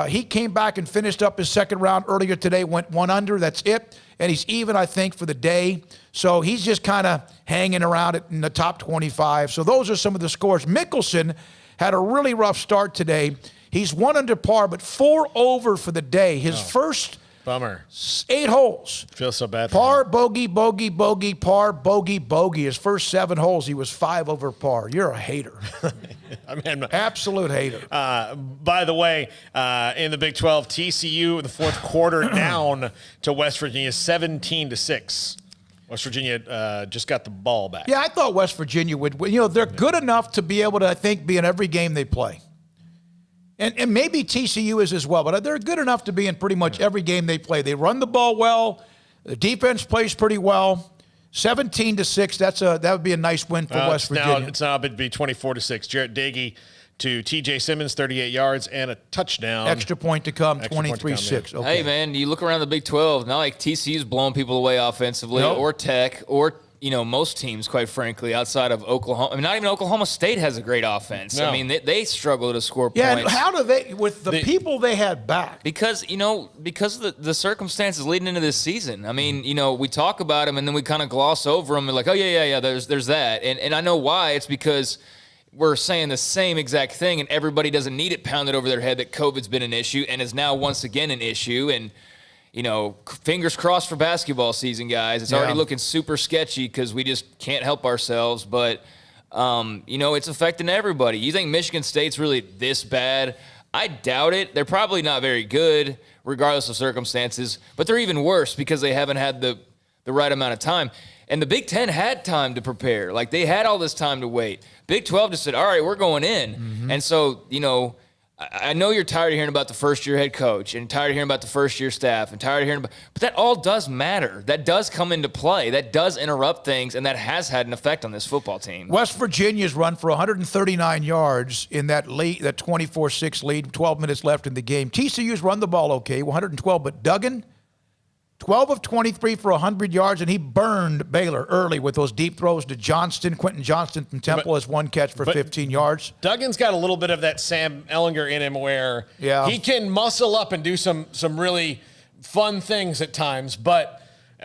He came back and finished up his second round earlier today, went 1 under. That's it. And he's even, I think, for the day. So he's just kind of hanging around in the top 25. So those are some of the scores. Mickelson had a really rough start today. He's 1 under par, but 4 over for the day. His first bummer 8 holes. Feels so bad. Par, bogey, bogey, bogey, par, bogey, bogey. His first 7 holes, he was 5 over par. You're a hater. I mean, absolute hater. By the way, in the Big 12, TCU in the fourth quarter down to West Virginia 17-6. West Virginia just got the ball back. Yeah, I thought West Virginia would win. They're good enough to be able to, I think, be in every game they play. And maybe TCU is as well, but they're good enough to be in pretty much every game they play. They run the ball well. The defense plays pretty well. 17-6. That would be a nice win for West Virginia. It's now it'd be 24-6. Jarrett Dagey to T.J. Simmons, 38 yards and a touchdown. Extra point to come, 23-6. Yeah. Okay. Hey, man, you look around the Big 12, not like TCU's blowing people away offensively, or Tech, or most teams, quite frankly, outside of Oklahoma. I mean, not even Oklahoma State has a great offense. No. I mean, they struggle to score points. Yeah, and how do they, with the people they had back? Because of the circumstances leading into this season. I mean, we talk about them and then we kind of gloss over them. We're like, oh, yeah, there's that. And I know why. It's because we're saying the same exact thing and everybody doesn't need it pounded over their head that COVID's been an issue and is now once again an issue. And fingers crossed for basketball season, guys. It's already looking super sketchy because we just can't help ourselves. But, it's affecting everybody. You think Michigan State's really this bad? I doubt it. They're probably not very good, regardless of circumstances. But they're even worse because they haven't had the right amount of time. And the Big Ten had time to prepare. Like, they had all this time to wait. Big 12 just said, all right, we're going in. Mm-hmm. And so, I know you're tired of hearing about the first-year head coach and tired of hearing about the first-year staff and tired of hearing about – but that all does matter. That does come into play. That does interrupt things, and that has had an effect on this football team. West Virginia's run for 139 yards in that lead, that 24-6 lead, 12 minutes left in the game. TCU's run the ball okay, 112, but Duggan, 12 of 23 for 100 yards, and he burned Baylor early with those deep throws to Johnston. Quentin Johnston from Temple has 1 catch for 15 yards. Duggan's got a little bit of that Sam Ehlinger in him where he can muscle up and do some really fun things at times. But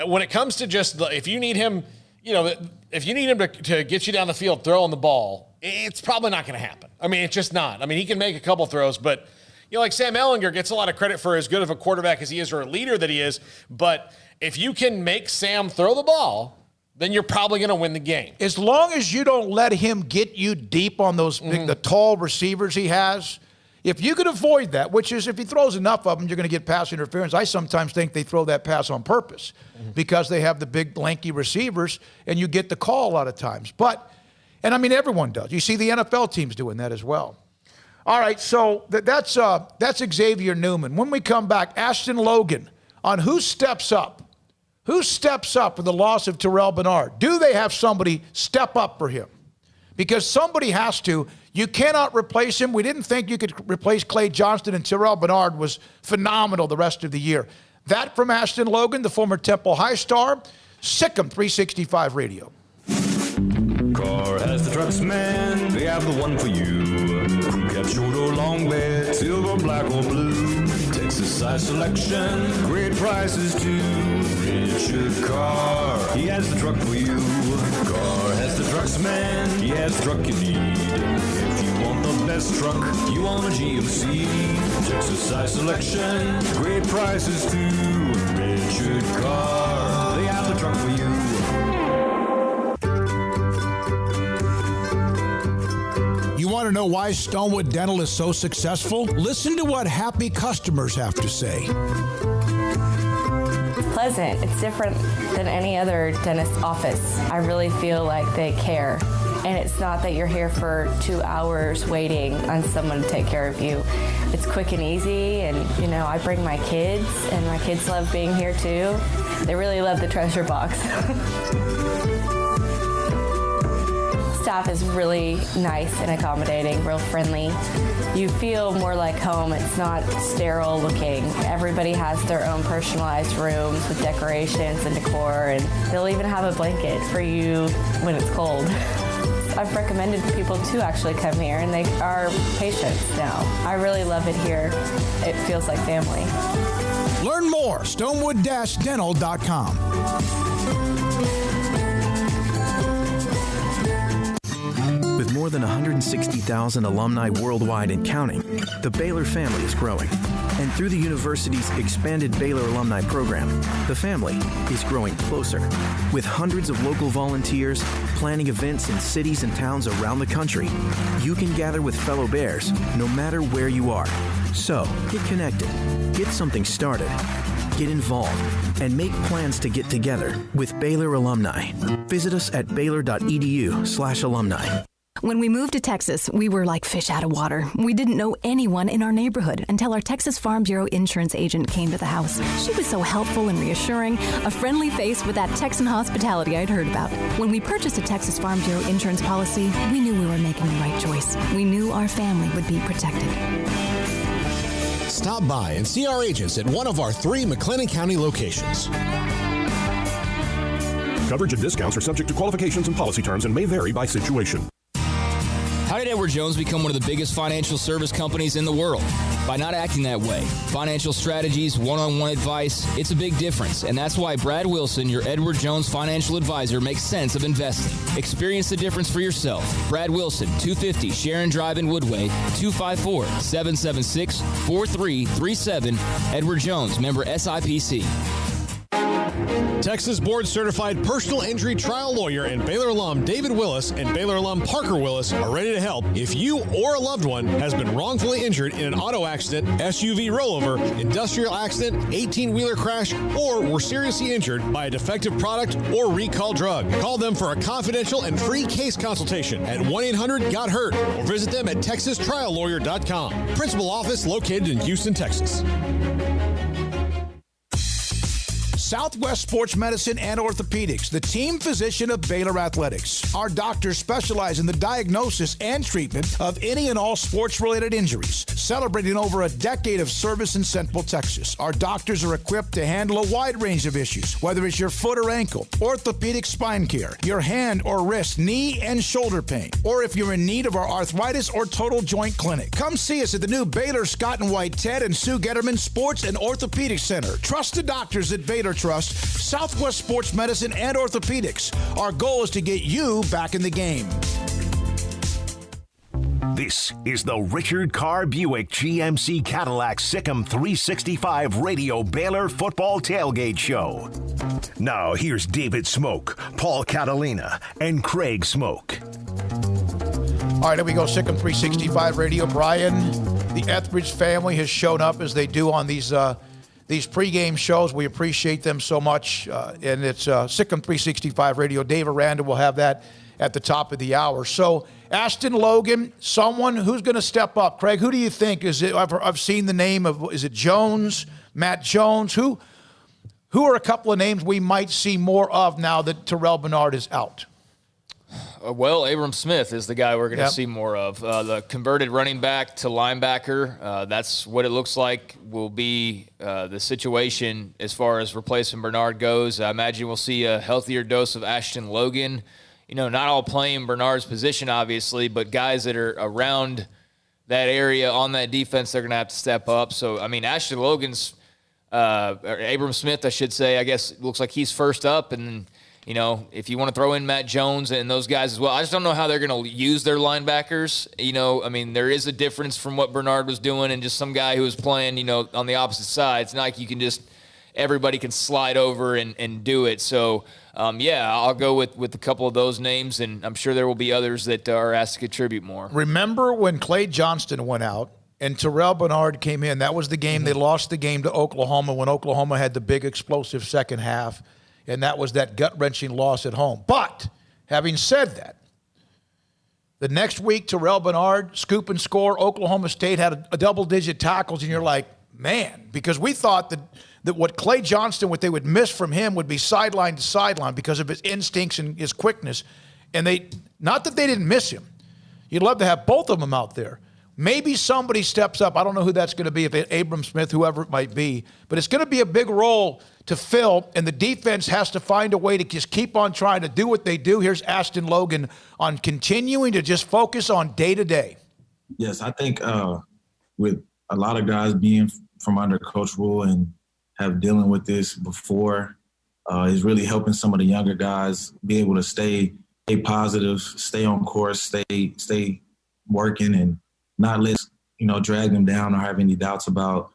when it comes to just if you need him, to get you down the field throwing the ball, it's probably not going to happen. I mean, it's just not. I mean, he can make a couple throws, but like Sam Ehlinger gets a lot of credit for as good of a quarterback as he is or a leader that he is. But if you can make Sam throw the ball, then you're probably going to win the game. As long as you don't let him get you deep on those the tall receivers he has, if you could avoid that, which is if he throws enough of them, you're going to get pass interference. I sometimes think they throw that pass on purpose because they have the big, lanky receivers, and you get the call a lot of times. And I mean, everyone does. You see the NFL teams doing that as well. All right, so that's Xavier Newman. When we come back, Ashton Logan on who steps up. Who steps up for the loss of Terrell Bernard? Do they have somebody step up for him? Because somebody has to. You cannot replace him. We didn't think you could replace Clay Johnston, and Terrell Bernard was phenomenal the rest of the year. That from Ashton Logan, the former Temple High star, Sic'Em365 Radio. Car has the trucks, man. They have the one for you. Crew cab, short or long bed, silver, black or blue. Texas size selection, great prices too. Richard Carr, he has the truck for you. Carr has the trucks, man. He has the truck you need. If you want the best truck, you want a GMC. Texas size selection, great prices too. Richard Carr, they have the truck for you. You want to know why Stonewood Dental is so successful? Listen to what happy customers have to say. Pleasant. It's different than any other dentist office. I really feel like they care. And it's not that you're here for 2 hours waiting on someone to take care of you. It's quick and easy, and I bring my kids, and my kids love being here too. They really love the treasure box. Staff is really nice and accommodating, real friendly. You feel more like home. It's not sterile looking. Everybody has their own personalized rooms with decorations and decor, and they'll even have a blanket for you when it's cold. I've recommended people to actually come here, and they are patients now. I really love it here. It feels like family. Learn more, stonewood-dental.com. With more than 160,000 alumni worldwide and counting, the Baylor family is growing. And through the university's expanded Baylor alumni program, the family is growing closer. With hundreds of local volunteers planning events in cities and towns around the country, you can gather with fellow Bears no matter where you are. So, get connected, get something started, get involved, and make plans to get together with Baylor alumni. Visit us at baylor.edu/alumni. When we moved to Texas, we were like fish out of water. We didn't know anyone in our neighborhood until our Texas Farm Bureau insurance agent came to the house. She was so helpful and reassuring, a friendly face with that Texan hospitality I'd heard about. When we purchased a Texas Farm Bureau insurance policy, we knew we were making the right choice. We knew our family would be protected. Stop by and see our agents at one of our 3 McLennan County locations. Coverage and discounts are subject to qualifications and policy terms and may vary by situation. How did Edward Jones become one of the biggest financial service companies in the world? By not acting that way. Financial strategies, one-on-one advice, it's a big difference. And that's why Brad Wilson, your Edward Jones financial advisor, makes sense of investing. Experience the difference for yourself. Brad Wilson, 250 Sharon Drive in Woodway, 254-776-4337. Edward Jones, member SIPC. Texas board-certified personal injury trial lawyer and Baylor alum David Willis and Baylor alum Parker Willis are ready to help if you or a loved one has been wrongfully injured in an auto accident, SUV rollover, industrial accident, 18-wheeler crash, or were seriously injured by a defective product or recalled drug. Call them for a confidential and free case consultation at 1-800-GOT-HURT or visit them at texastriallawyer.com. Principal office located in Houston, Texas. Southwest Sports Medicine and Orthopedics, the team physician of Baylor Athletics. Our doctors specialize in the diagnosis and treatment of any and all sports-related injuries. Celebrating over a decade of service in Central Texas, our doctors are equipped to handle a wide range of issues, whether it's your foot or ankle, orthopedic spine care, your hand or wrist, knee and shoulder pain, or if you're in need of our arthritis or total joint clinic. Come see us at the new Baylor Scott and White Ted and Sue Getterman Sports and Orthopedic Center. Trust the doctors at Baylor Trust, Southwest Sports Medicine and Orthopedics. Our goal is to get you back in the game. This is the Richard Carr Buick GMC Cadillac Sic'Em365 Radio Baylor Football Tailgate Show. Now here's David Smoke, Paul Catalina, and Craig Smoke. All right, here we go. Sic'Em365 Radio. Brian, the Etheridge family has shown up as they do on these pregame shows. We appreciate them so much. And it's Sic'Em365 Radio. Dave Aranda will have that at the top of the hour. So Ashton Logan, someone who's going to step up. Craig, who do you think is it? I've seen the name of, is it Jones, Matt Jones? Who are a couple of names we might see more of now that Terrell Bernard is out? Well, Abram Smith is the guy we're going to see more of. The converted running back to linebacker, that's what it looks like will be the situation as far as replacing Bernard goes. I imagine we'll see a healthier dose of Ashton Logan. You know, not all playing Bernard's position, obviously, but guys that are around that area on that defense, they're going to have to step up. So, I mean, Ashton Logan's, or Abram Smith, I should say, I guess, looks like he's first up. And, you know, if you want to throw in Matt Jones and those guys as well, I just don't know how they're going to use their linebackers. You know, I mean, there is a difference from what Bernard was doing and just some guy who was playing, you know, on the opposite side. It's not like you can just, everybody can slide over and do it. So, I'll go with a couple of those names, and I'm sure there will be others that are asked to contribute more. Remember when Clay Johnston went out and Terrell Bernard came in? That was the game. They lost the game to Oklahoma when Oklahoma had the big explosive second half, and that was that gut-wrenching loss at home. But having said that, the next week, Terrell Bernard, scoop and score, Oklahoma State had a double-digit tackles, and you're like, man, because we thought that what Clay Johnston, what they would miss from him would be sideline to sideline because of his instincts and his quickness. And not that they didn't miss him. You'd love to have both of them out there. Maybe somebody steps up. I don't know who that's going to be, if it's Abram Smith, whoever it might be. But it's going to be a big role to fill, and the defense has to find a way to just keep on trying to do what they do. Here's Ashton Logan on continuing to just focus on day-to-day. Yes, I think with a lot of guys being from under Coach Rule and have dealing with this before is really helping some of the younger guys be able to stay positive, stay on course, stay working, and not let drag them down or have any doubts about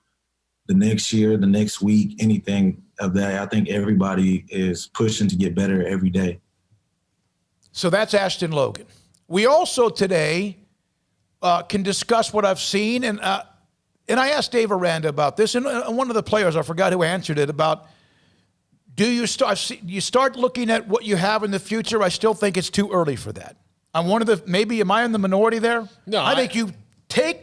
the next year, the next week, anything of that. I think everybody is pushing to get better every day. So that's Ashton Logan. We also today can discuss what I've seen, and I asked Dave Aranda about this, and one of the players, I forgot who answered it, about you start looking at what you have in the future? I still think it's too early for that. Am I in the minority there? No. I think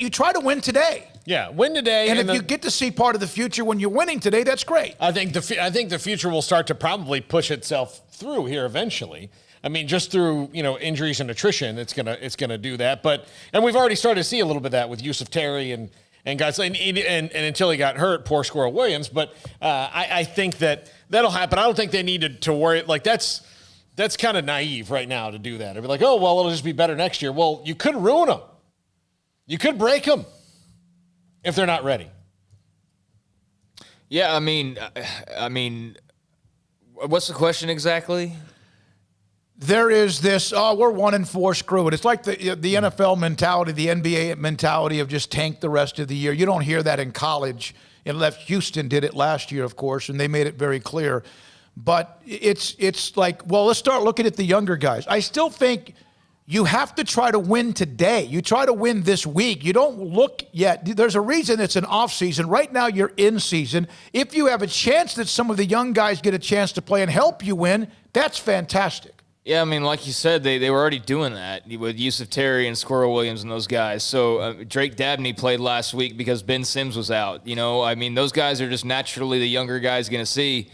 you try to win today. Yeah, win today. And if you get to see part of the future when you're winning today, that's great. I think the future will start to probably push itself through here eventually. I mean, just through, injuries and attrition, it's gonna do that. And we've already started to see a little bit of that with Yusuf Terry and guys, and until he got hurt, poor Squirrel Williams. But I think that'll happen. I don't think they needed to worry. Like, that's kind of naive right now to do that. It'd be like, oh, well, it'll just be better next year. Well, you could ruin them. You could break them if they're not ready. Yeah, I mean, what's the question exactly? There is this, we're 1-4, screw it. It's like the NFL mentality, the NBA mentality of just tank the rest of the year. You don't hear that in college, unless Houston did it last year, of course, and they made it very clear. But it's like, well, let's start looking at the younger guys. I still think you have to try to win today. You try to win this week. You don't look yet. There's a reason it's an off season. Right now you're in season. If you have a chance that some of the young guys get a chance to play and help you win, that's fantastic. Yeah, I mean, like you said, they were already doing that with Yusuf Terry and Squirrel Williams and those guys. So Drake Dabney played last week because Ben Sims was out. I mean, those guys are just naturally the younger guys going to see.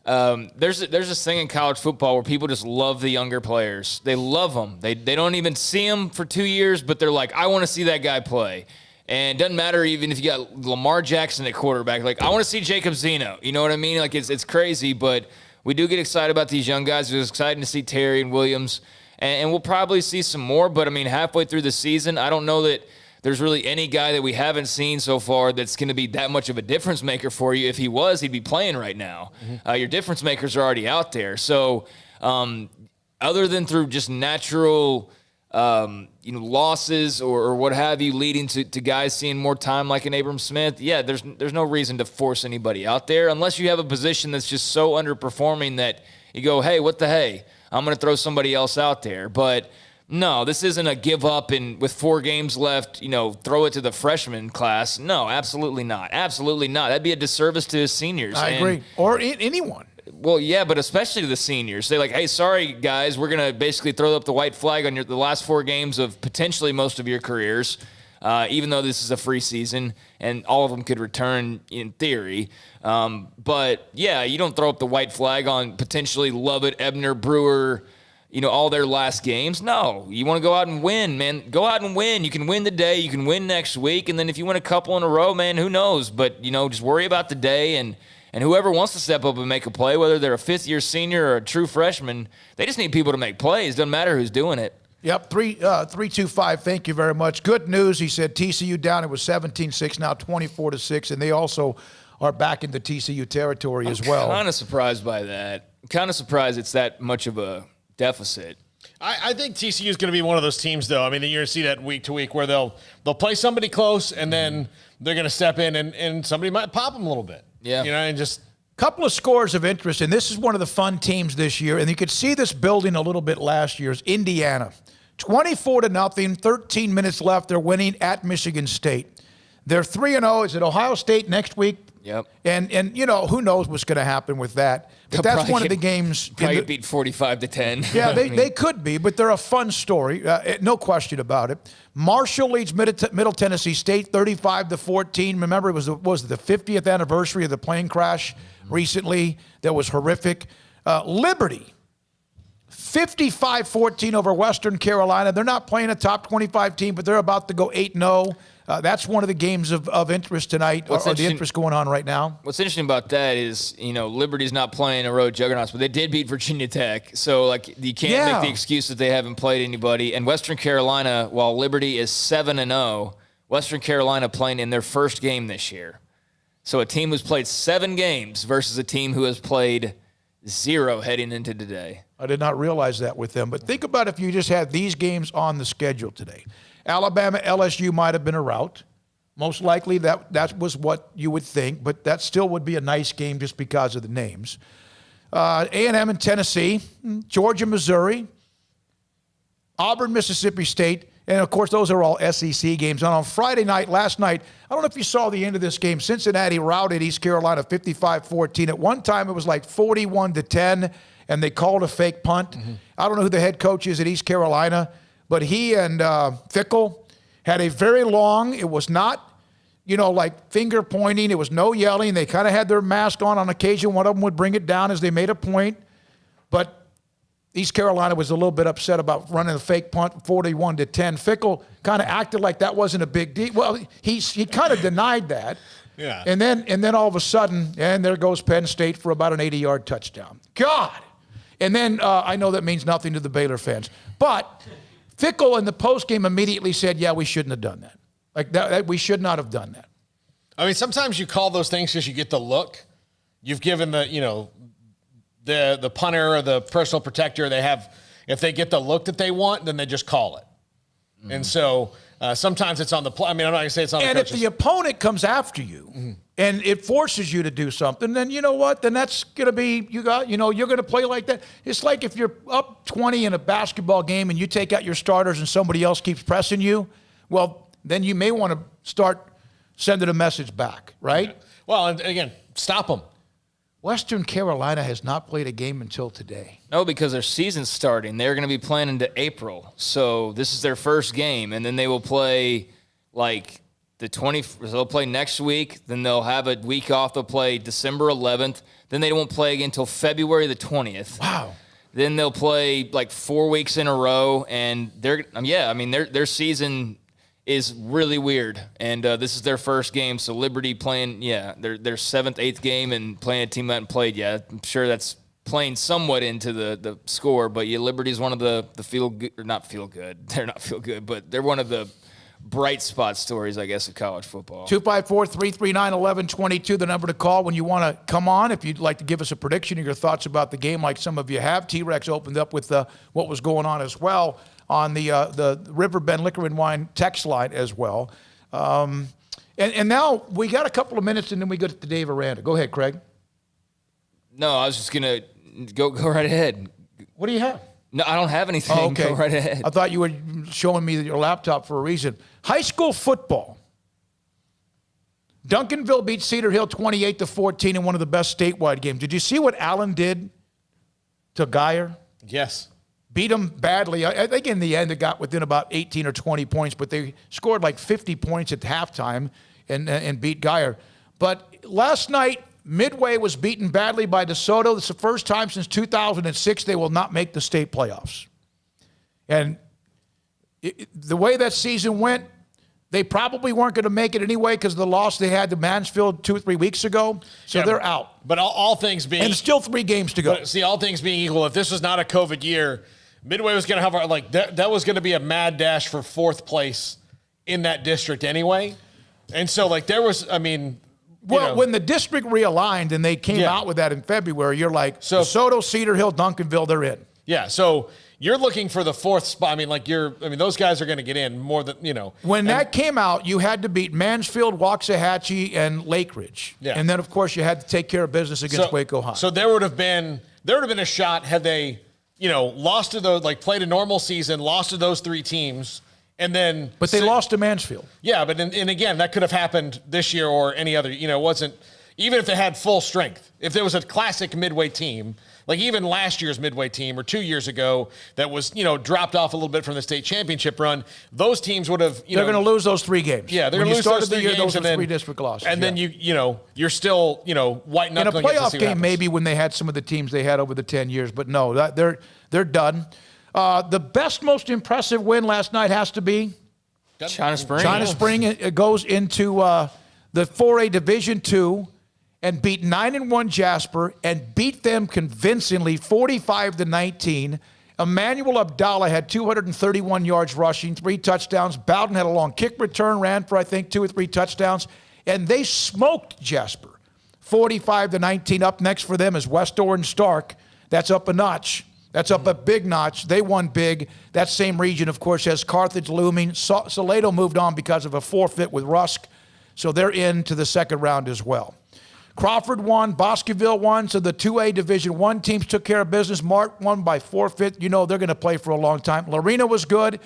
There's this thing in college football where people just love the younger players. They love them. They don't even see them for 2 years, but they're like, I want to see that guy play. And it doesn't matter even if you got Lamar Jackson at quarterback. Like, I want to see Jacob Zeno. You know what I mean? Like, it's crazy, but we do get excited about these young guys. It was exciting to see Terry and Williams, and we'll probably see some more. But, I mean, halfway through the season, I don't know that there's really any guy that we haven't seen so far that's going to be that much of a difference maker for you. If he was, he'd be playing right now. Mm-hmm. Your difference makers are already out there. So other than through just natural losses or what have you, leading to guys seeing more time like an Abram Smith, there's no reason to force anybody out there unless you have a position that's just so underperforming that you go, hey, what the hey? I'm going to throw somebody else out there. But no, this isn't a give up and with 4 games left, throw it to the freshman class. No, absolutely not. Absolutely not. That'd be a disservice to his seniors. I agree. Or anyone. Well, yeah, but especially to the seniors. They're like, hey, sorry, guys, we're going to basically throw up the white flag on the last 4 games of potentially most of your careers, even though this is a free season and all of them could return in theory. But, yeah, you don't throw up the white flag on potentially Lovett, Ebner, Brewer, all their last games. No, you want to go out and win, man. Go out and win. You can win today. You can win next week. And then if you win a couple in a row, man, who knows? But, just worry about the day. And whoever wants to step up and make a play, whether they're a 5th-year senior or a true freshman, they just need people to make plays. Doesn't matter who's doing it. Yep, 325. Thank you very much. Good news. He said TCU down. It was 17-6, now 24-6, and they also are back into TCU territory as well. I'm kind of surprised by that. I'm kind of surprised it's that much of a deficit. I think TCU is going to be one of those teams, though. I mean, you're going to see that week to week where they'll play somebody close, and then they're going to step in, and somebody might pop them a little bit. Yeah. And just couple of scores of interest, and this is one of the fun teams this year, and you could see this building a little bit last year, is Indiana. 24-0, 13 minutes left. They're winning at Michigan State. They're 3-0. It's at Ohio State next week. Yep. And who knows what's going to happen with that. But that's one of the games. Probably beat 45-10. Yeah, they could be, but they're a fun story. No question about it. Marshall leads Middle Tennessee State 35-14. Remember, it was the 50th anniversary of the plane crash recently that was horrific. Liberty, 55-14 over Western Carolina. They're not playing a top 25 team, but they're about to go 8-0. That's one of the games of interest tonight, or the interest going on right now. What's interesting about that is, Liberty's not playing a road juggernauts, but they did beat Virginia Tech. So, you can't make the excuse that they haven't played anybody. And Western Carolina, while Liberty is 7-0, Western Carolina playing in their first game this year. So a team who's played 7 games versus a team who has played 0 heading into today. I did not realize that with them. But think about if you just had these games on the schedule today. Alabama, LSU might have been a rout. Most likely that was what you would think, but that still would be a nice game just because of the names. A&M and Tennessee, Georgia, Missouri, Auburn, Mississippi State, and, of course, those are all SEC games. And on Friday night, last night, I don't know if you saw the end of this game. Cincinnati routed East Carolina 55-14. At one time, it was like 41-10, and they called a fake punt. Mm-hmm. I don't know who the head coach is at East Carolina, but he and Fickle had a very long, it was not, finger pointing. It was no yelling. They kind of had their mask on occasion. One of them would bring it down as they made a point. But East Carolina was a little bit upset about running a fake punt, 41-10. Fickle kind of acted like that wasn't a big deal. Well, he kind of denied that. Yeah. And then all of a sudden, and there goes Penn State for about an 80-yard touchdown. God. And then I know that means nothing to the Baylor fans. But Fickle in the postgame immediately said, yeah, we shouldn't have done that. That we should not have done that. I mean, sometimes you call those things because you get the look. You've given the punter or the personal protector, if they get the look that they want, then they just call it. Mm-hmm. And so sometimes it's on the play. I mean, I'm not going to say it's on the coaches. And if the opponent comes after you and it forces you to do something, then you know what? Then that's going to be, you're going to play like that. It's like if you're up 20 in a basketball game and you take out your starters and somebody else keeps pressing you, well, then you may want to start sending a message back, right? Okay. Well, and again, stop them. Western Carolina has not played a game until today. No, because their season's starting. They're going to be playing into April. So this is their first game, and then they will play they'll play next week, then they'll have a week off. They'll play December 11th. Then they won't play again until February the 20th. Wow. Then they'll play 4 weeks in a row, and their season is really weird, and this is their first game. So Liberty playing, their 7th, 8th game, and playing a team that hadn't played yet. I'm sure that's playing somewhat into the score, but Liberty's one of the feel good, or not feel good. They're not feel good, but they're one of the bright spot stories, I guess, of college football. 254-339-1122, the number to call when you want to come on. If you'd like to give us a prediction of your thoughts about the game, like some of you have. T-Rex opened up with what was going on as well. on the Riverbend Liquor and Wine text line as well. And now we got a couple of minutes, and then we go to Dave Aranda. Go ahead, Craig. No, I was just going to go right ahead. What do you have? No, I don't have anything. Oh, okay. Go right ahead. I thought you were showing me your laptop for a reason. High school football. Duncanville beat Cedar Hill 28-14 in one of the best statewide games. Did you see what Allen did to Geyer? Yes. Beat them badly. I think in the end it got within about 18 or 20 points, but they scored like 50 points at halftime and beat Geyer. But last night, Midway was beaten badly by DeSoto. It's the first time since 2006 they will not make the state playoffs. And the way that season went, they probably weren't going to make it anyway because of the loss they had to Mansfield 2 or 3 weeks ago. So they're out. But all things being... And still 3 games to go. But see, all things being equal, if this was not a COVID year, Midway was going to have... that was going to be a mad dash for 4th place in that district anyway. And so, there was... when the district realigned and they came out with that in February, you're like, DeSoto, Cedar Hill, Duncanville, they're in. Yeah, so... You're looking for the 4th spot. Those guys are going to get in more than, When that came out, you had to beat Mansfield, Waxahachie, and Lake Ridge. Yeah. And then, of course, you had to take care of business against Waco High. So there would have been a shot had they, lost to those, played a normal season, lost to those 3 teams, and then... But they lost to Mansfield. Yeah, but and again, that could have happened this year or any other, it wasn't... Even if they had full strength, if there was a classic Midway team... even last year's Midway team or 2 years ago that was, dropped off a little bit from the state championship run, those teams would have, They're going to lose those 3 games. Yeah, they're going to lose those 3 games. Those were 3 district losses. And then you're still, white knuckling. In a playoff game, maybe when they had some of the teams they had over the 10 years, but no, they're done. The best, most impressive win last night has to be China Spring. China Spring goes into the 4A Division II. And beat 9-1 Jasper and beat them convincingly 45-19. Emmanuel Abdallah had 231 yards rushing, 3 touchdowns. Bowden had a long kick return, ran for, I think, 2 or 3 touchdowns. And they smoked Jasper 45-19. Up next for them is West Orange Stark. That's up a notch. That's up a big notch. They won big. That same region, of course, has Carthage looming. Salado moved on because of a forfeit with Rusk. So they're into the second round as well. Crawford won, Bosqueville won, so the 2A Division I teams took care of business. Mart won by forfeit. They're going to play for a long time. Lorena was good.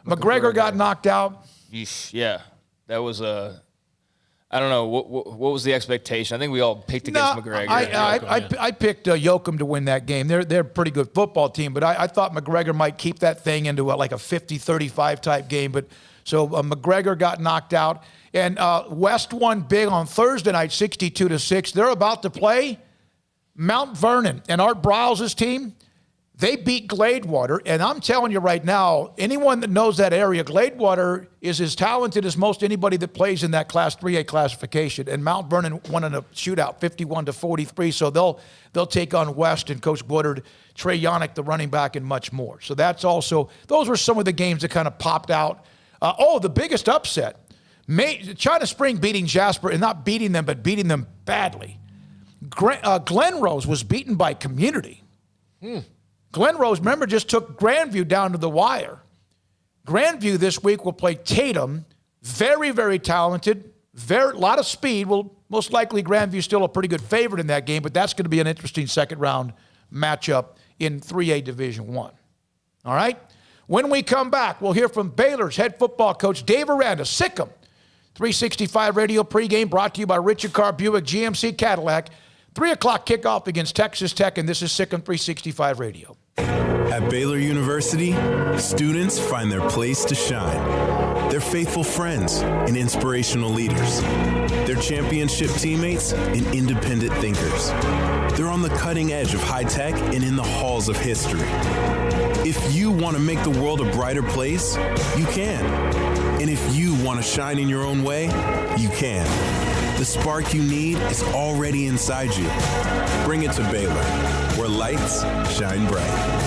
McGregor got knocked out. Yeah, that was I don't know, what was the expectation? I think we all picked against McGregor. I picked Yoakum to win that game. They're a pretty good football team, but I thought McGregor might keep that thing into a 50-35 type game. But so McGregor got knocked out. And West won big on Thursday night, 62-6. They're about to play Mount Vernon. And Art Briles' team, they beat Gladewater. And I'm telling you right now, anyone that knows that area, Gladewater is as talented as most anybody that plays in that Class 3A classification. And Mount Vernon won in a shootout, 51-43. So they'll take on West and Coach Woodard, Trey Yannick, the running back, and much more. So that's also, those were some of the games that kind of popped out. The biggest upset. China Spring beating Jasper, and not beating them, but beating them badly. Glen Rose was beaten by Community. Glen Rose, remember, just took Grandview down to the wire. Grandview this week will play Tatum. Very, very talented. A lot of speed. Well, most likely Grandview's still a pretty good favorite in that game, but that's going to be an interesting second-round matchup in 3A Division I. All right? When we come back, we'll hear from Baylor's head football coach, Dave Aranda, Sic'Em365 Radio pregame brought to you by Richard Carr Buick GMC Cadillac. 3 o'clock kickoff against Texas Tech, and this is Sic'Em365 Radio. At Baylor University, students find their place to shine. They're faithful friends and inspirational leaders. They're championship teammates and independent thinkers. They're on the cutting edge of high tech and in the halls of history. If you want to make the world a brighter place, you can. And if you want to shine in your own way, you can. The spark you need is already inside you. Bring it to Baylor, where lights shine bright.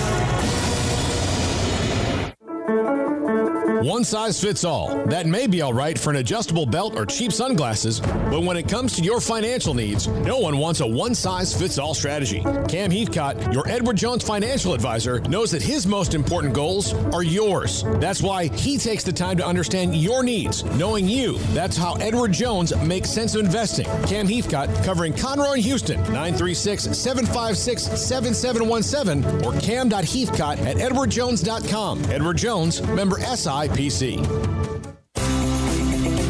One size fits all. That may be all right for an adjustable belt or cheap sunglasses, but when it comes to your financial needs, no one wants a one-size-fits-all strategy. Cam Heathcott, your Edward Jones financial advisor, knows that his most important goals are yours. That's why he takes the time to understand your needs. Knowing you, that's how Edward Jones makes sense of investing. Cam Heathcott, covering Conroe and Houston, 936-756-7717 or cam.heathcott@edwardjones.com. Edward Jones, member SIPC.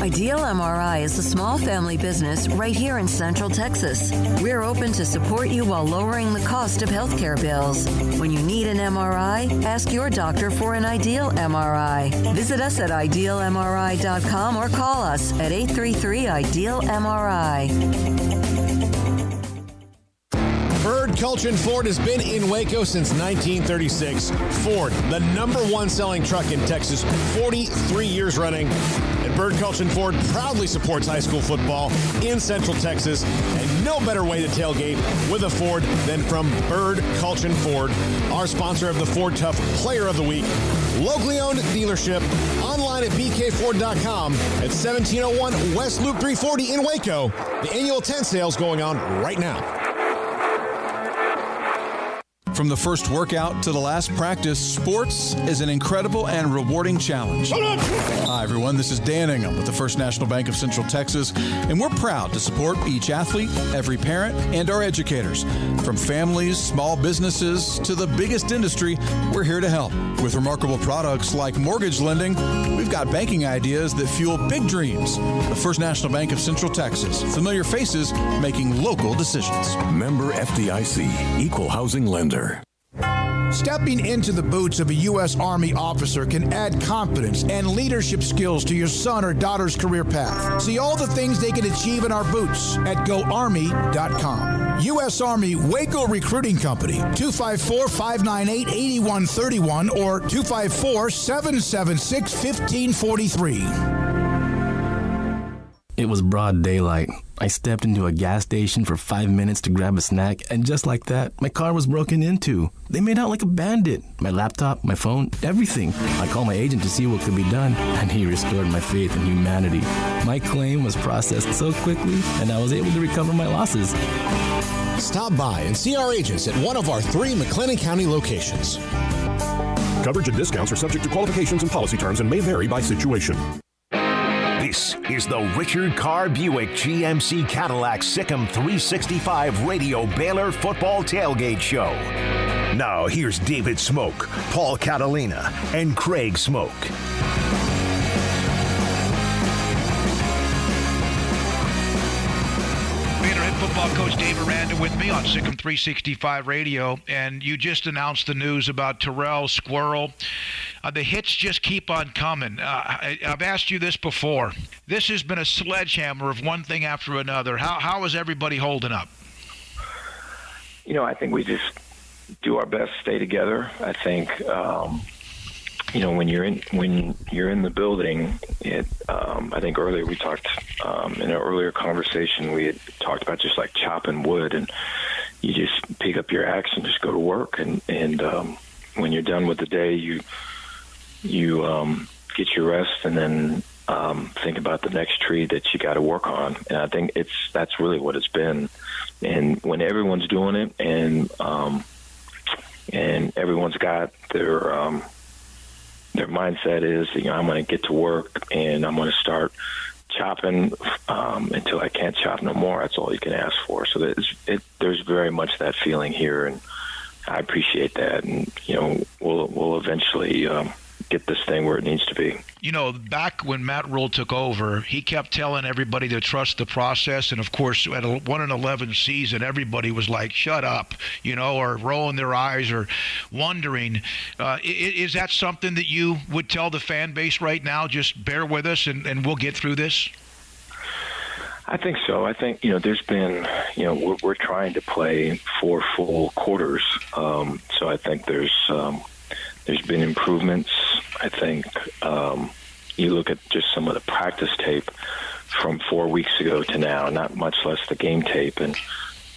Ideal MRI is a small family business right here in Central Texas. We're open to support you while lowering the cost of healthcare bills. When you need an MRI, ask your doctor for an Ideal MRI. Visit us at idealmri.com or call us at 833-IDEAL-MRI. Bird Culchin Ford has been in Waco since 1936. Ford, the #1 selling truck in Texas, 43 years running. And Bird Culchin Ford proudly supports high school football in Central Texas. And no better way to tailgate with a Ford than from Bird Culchin Ford, our sponsor of the Ford Tough Player of the Week. Locally owned dealership, online at bkford.com at 1701 West Loop 340 in Waco. The annual tent sale's going on right now. From the first workout to the last practice, sports is an incredible and rewarding challenge. Hi, everyone. This is Dan Ingham with the First National Bank of Central Texas, and we're proud to support each athlete, every parent, and our educators. From families, small businesses, to the biggest industry, we're here to help. With remarkable products like mortgage lending, we've got banking ideas that fuel big dreams. The First National Bank of Central Texas. Familiar faces making local decisions. Member FDIC, Equal Housing Lender. Stepping into the boots of a U.S. Army officer can add confidence and leadership skills to your son or daughter's career path. See all the things they can achieve in our boots at GoArmy.com. U.S. Army Waco Recruiting Company, 254-598-8131 or 254-776-1543. It was broad daylight. I stepped into a gas station for 5 minutes to grab a snack, and just like that, my car was broken into. They made out like a bandit. My laptop, my phone, everything. I called my agent to see what could be done, and he restored my faith in humanity. My claim was processed so quickly, and I was able to recover my losses. Stop by and see our agents at one of our 3 McLennan County locations. Coverage and discounts are subject to qualifications and policy terms and may vary by situation. This is the Richard Carr Buick GMC Cadillac Sic'Em365 Radio Baylor Football Tailgate Show. Now here's David Smoke, Paul Catalina, and Craig Smoke. Baylor head football coach Dave Aranda with me on Sic'Em365 Radio, and you just announced the news about Terrell Squirrel. The hits just keep on coming. I've asked you this before. This has been a sledgehammer of one thing after another. How is everybody holding up? You know, I think we just do our best to stay together. I think, when you're in the building, I think earlier we talked in an earlier conversation we had talked about just like chopping wood, and you just pick up your axe and just go to work. And when you're done with the day, you get your rest and then think about the next tree that you got to work on. And I think that's really what it's been. And when everyone's doing it and everyone's got their mindset is, I'm going to get to work and I'm going to start chopping until I can't chop no more. That's all you can ask for. So there's very much that feeling here, and I appreciate that. And we'll eventually get this thing where it needs to be. Back when Matt Rule took over, he kept telling everybody to trust the process. And, of course, at a 1-11 season, everybody was like, shut up, or rolling their eyes or wondering. Is that something that you would tell the fan base right now? Just bear with us and we'll get through this? I think so. I think, there's been, we're trying to play 4 full quarters. So I think there's been improvements. I think you look at just some of the practice tape from 4 weeks ago to now, not much less the game tape, and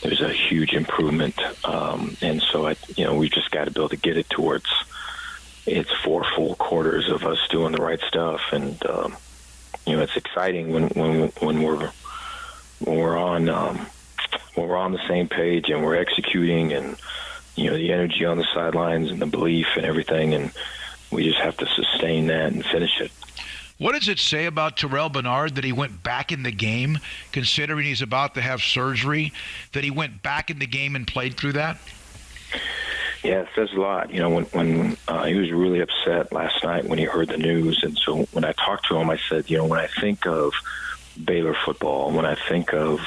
there's a huge improvement. And so, we've just got to be able to get it towards it's 4 full quarters of us doing the right stuff, and it's exciting when we're on the same page and we're executing, and the energy on the sidelines and the belief and everything, and we just have to sustain that and finish it. What does it say about Terrell Bernard that he went back in the game, considering he's about to have surgery, that he went back in the game and played through that? Yeah, it says a lot. When he was really upset last night when he heard the news, and so when I talked to him, I said, when I think of Baylor football, when I think of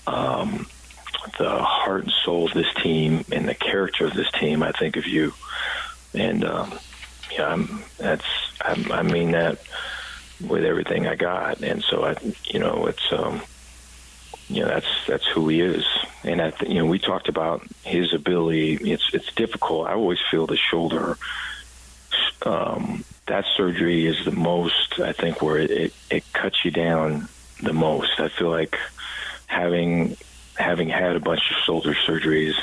the heart and soul of this team and the character of this team, I think of you. And I mean that with everything I got, and so that's who he is. And we talked about his ability. It's difficult. I always feel the shoulder. That surgery is the most, I think, where it cuts you down the most. I feel like having had a bunch of shoulder surgeries,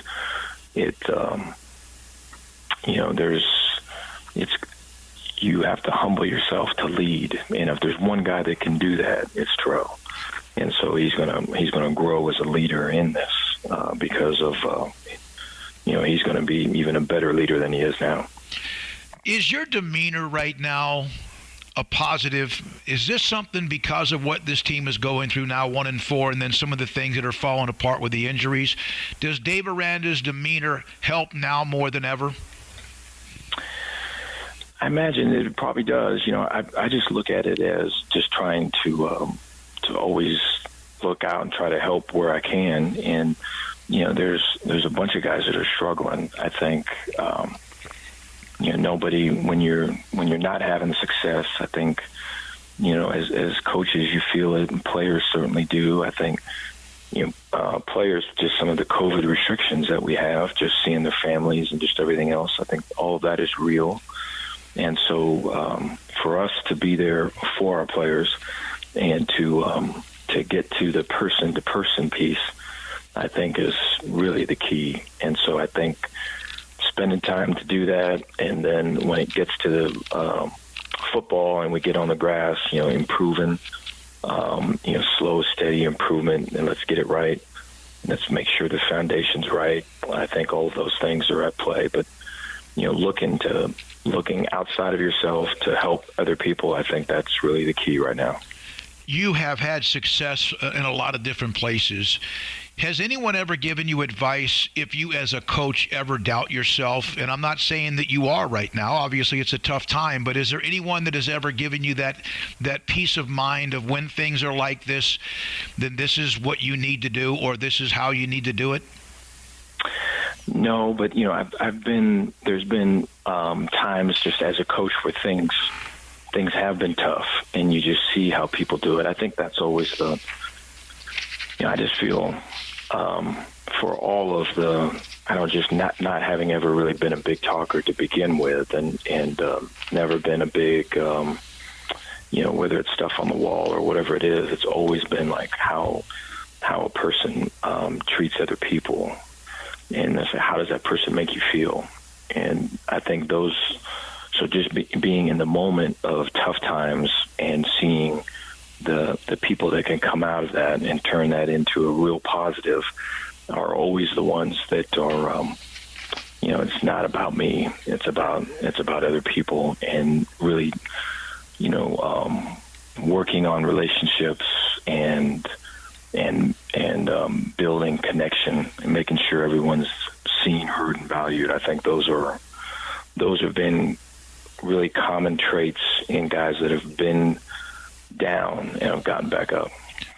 you have to humble yourself to lead, and if there's one guy that can do that, it's Terrell. And so he's gonna grow as a leader in this because of he's going to be even a better leader than he is now. Is your demeanor right now a positive? Is this something because of what this team is going through now, 1-4, and then some of the things that are falling apart with the injuries? Does Dave Aranda's demeanor help now more than ever? I imagine it probably does. I just look at it as just trying to always look out and try to help where I can. And there's a bunch of guys that are struggling. I think nobody, when you're not having success, I think as coaches you feel it, and players certainly do. I think players, just some of the COVID restrictions that we have, just seeing their families and just everything else, I think all of that is real. And so for us to be there for our players and to get to the person-to-person piece, I think is really the key. And so I think spending time to do that, and then when it gets to the football and we get on the grass, improving, slow, steady improvement, and let's get it right. Let's make sure the foundation's right. I think all of those things are at play. But, looking outside of yourself to help other people, I think that's really the key right now. You have had success in a lot of different places. Has anyone ever given you advice if you as a coach ever doubt yourself? And I'm not saying that you are right now. Obviously, it's a tough time. But is there anyone that has ever given you that peace of mind of when things are like this, then this is what you need to do, or this is how you need to do it? No, but there's been times just as a coach where things have been tough, and you just see how people do it. I think that's always I just feel for all of just not having ever really been a big talker to begin with, and never been a big whether it's stuff on the wall or whatever it is, it's always been like how a person treats other people. And how does that person make you feel? And I think so just being in the moment of tough times and seeing the people that can come out of that and turn that into a real positive are always the ones that are, it's not about me. It's about other people, and really, working on relationships and building connection and making sure everyone's seen, heard, and valued. I think those have been really common traits in guys that have been down and have gotten back up.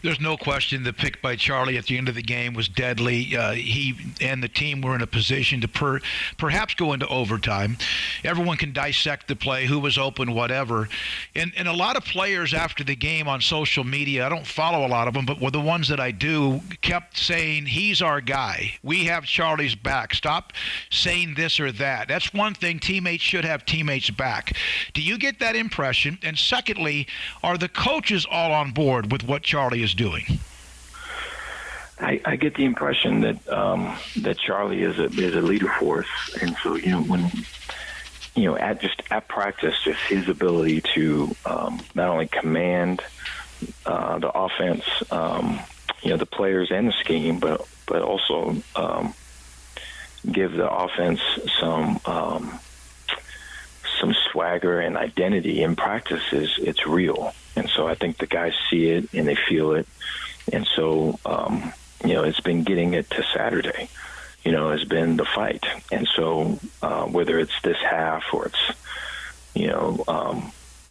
There's no question the pick by Charlie at the end of the game was deadly. He and the team were in a position to perhaps go into overtime. Everyone can dissect the play, who was open, whatever. And a lot of players after the game on social media, I don't follow a lot of them, but the ones that I do, kept saying, he's our guy. We have Charlie's back. Stop saying this or that. That's one thing. Teammates should have teammates back. Do you get that impression? And secondly, are the coaches all on board with what Charlie is doing? I get the impression that Charlie is a leader for us, and so when at practice, just his ability to not only command the offense, the players and the scheme, but also give the offense some swagger and identity in practice. It's real. And so I think the guys see it and they feel it. And so, it's been getting it to Saturday, has been the fight. And so whether it's this half or it's,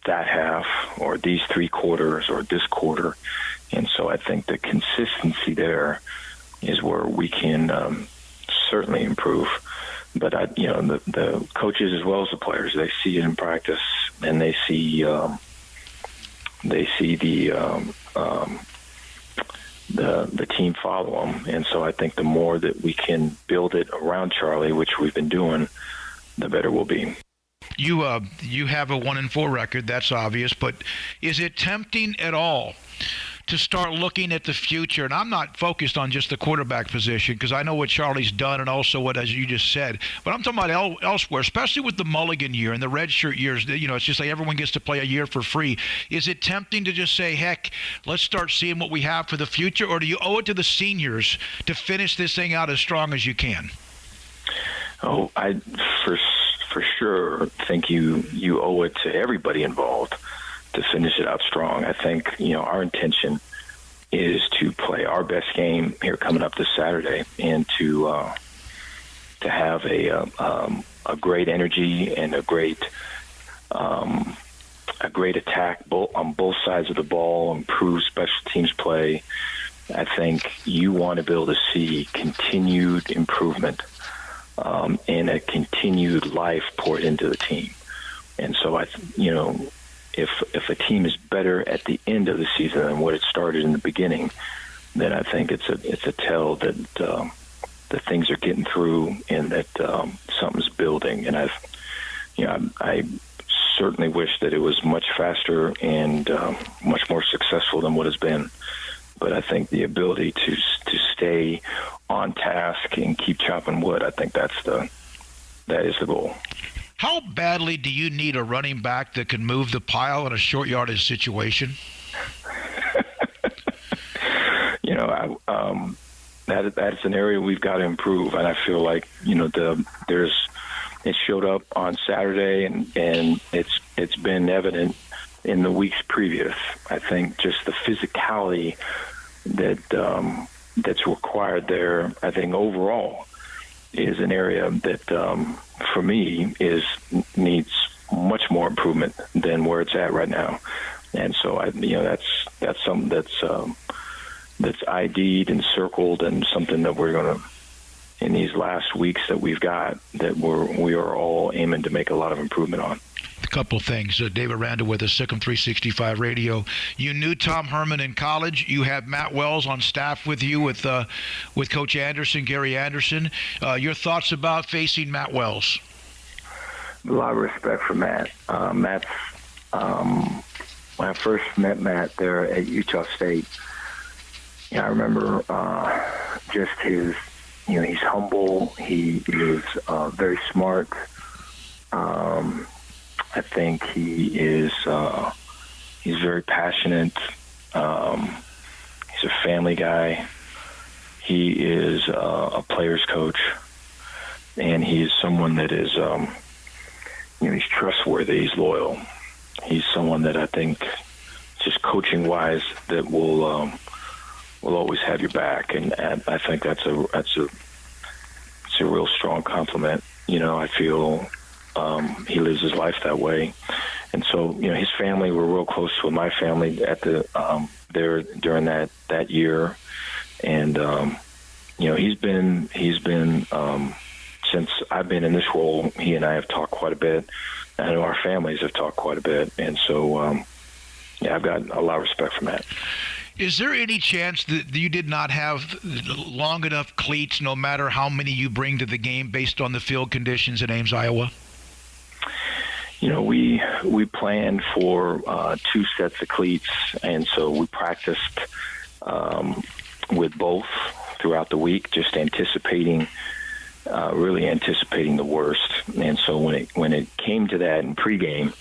that half or these 3 quarters or this quarter. And so I think the consistency there is where we can certainly improve. But, the coaches as well as the players, they see it in practice and they see the team follow them. And so I think the more that we can build it around Charlie, which we've been doing, the better we'll be. You have a 1-4 record, that's obvious, but is it tempting at all to start looking at the future? And I'm not focused on just the quarterback position because I know what Charlie's done and also what, as you just said, but I'm talking about elsewhere, especially with the Mulligan year and the redshirt years. It's just like everyone gets to play a year for free. Is it tempting to just say, heck, let's start seeing what we have for the future, or do you owe it to the seniors to finish this thing out as strong as you can? Oh, I for sure think you owe it to everybody involved to finish it out strong. I think, our intention is to play our best game here coming up this Saturday and to have a great energy and a great attack on both sides of the ball, improve special teams play. I think you want to be able to see continued improvement and a continued life poured into the team. And so if a team is better at the end of the season than what it started in the beginning, then I think it's a tell that that things are getting through and that something's building. And I certainly wish that it was much faster and much more successful than what has been. But I think the ability to stay on task and keep chopping wood, I think that is the goal. How badly do you need a running back that can move the pile in a short yardage situation? That's an area we've got to improve, and I feel like it showed up on Saturday, and it's been evident in the weeks previous. I think just the physicality that's required there, I think overall is an area that for me needs much more improvement than where it's at right now. And so that's something that's ID'd and circled, and something that we're going to, in these last weeks that we've got, that we are all aiming to make a lot of improvement on. A couple of things. David Randall with the Sic'Em365 Radio. You knew Tom Herman in college. You had Matt Wells on staff with you with Coach Anderson, Gary Anderson. Your thoughts about facing Matt Wells? A lot of respect for Matt. Matt's when I first met Matt there at Utah State, I remember just his, he's humble. He is very smart. I think he is he's very passionate. He's a family guy. He is a player's coach, and he's someone that is he's trustworthy. He's loyal. He's someone that I think, just coaching wise, that will always have your back, and I think that's a real strong compliment. I feel he lives his life that way, and so his family were real close with my family at the there during that year, and he's been since I've been in this role. He and I have talked quite a bit. I know our families have talked quite a bit, and so I've got a lot of respect for Matt. Is there any chance that you did not have long enough cleats, no matter how many you bring to the game, based on the field conditions in Ames, Iowa? We planned for 2 sets of cleats, and so we practiced with both throughout the week, just really anticipating the worst. And so when it came came to that in pregame.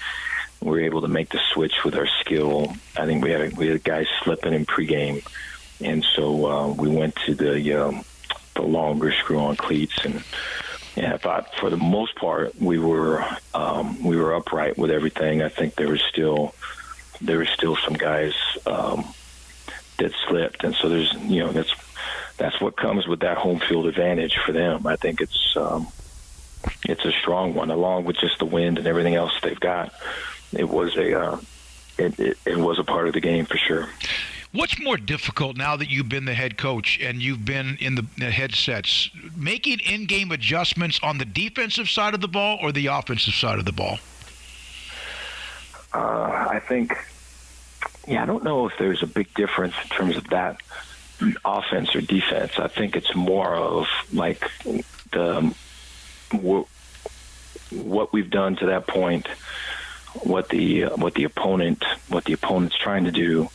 We were able to make the switch with our skill. I think we had guys slipping in pregame, and so we went to the longer screw-on cleats, and I thought for the most part we were upright with everything. I think there were still some guys that slipped, and so there's that's what comes with that home field advantage for them. I think it's a strong one, along with just the wind and everything else they've got. It was a part of the game for sure. What's more difficult now that you've been the head coach and you've been in the headsets, making in-game adjustments on the defensive side of the ball or the offensive side of the ball? I think, I don't know if there's a big difference in terms of that offense or defense. I think it's more of like what we've done to that point, what the opponent's trying to do,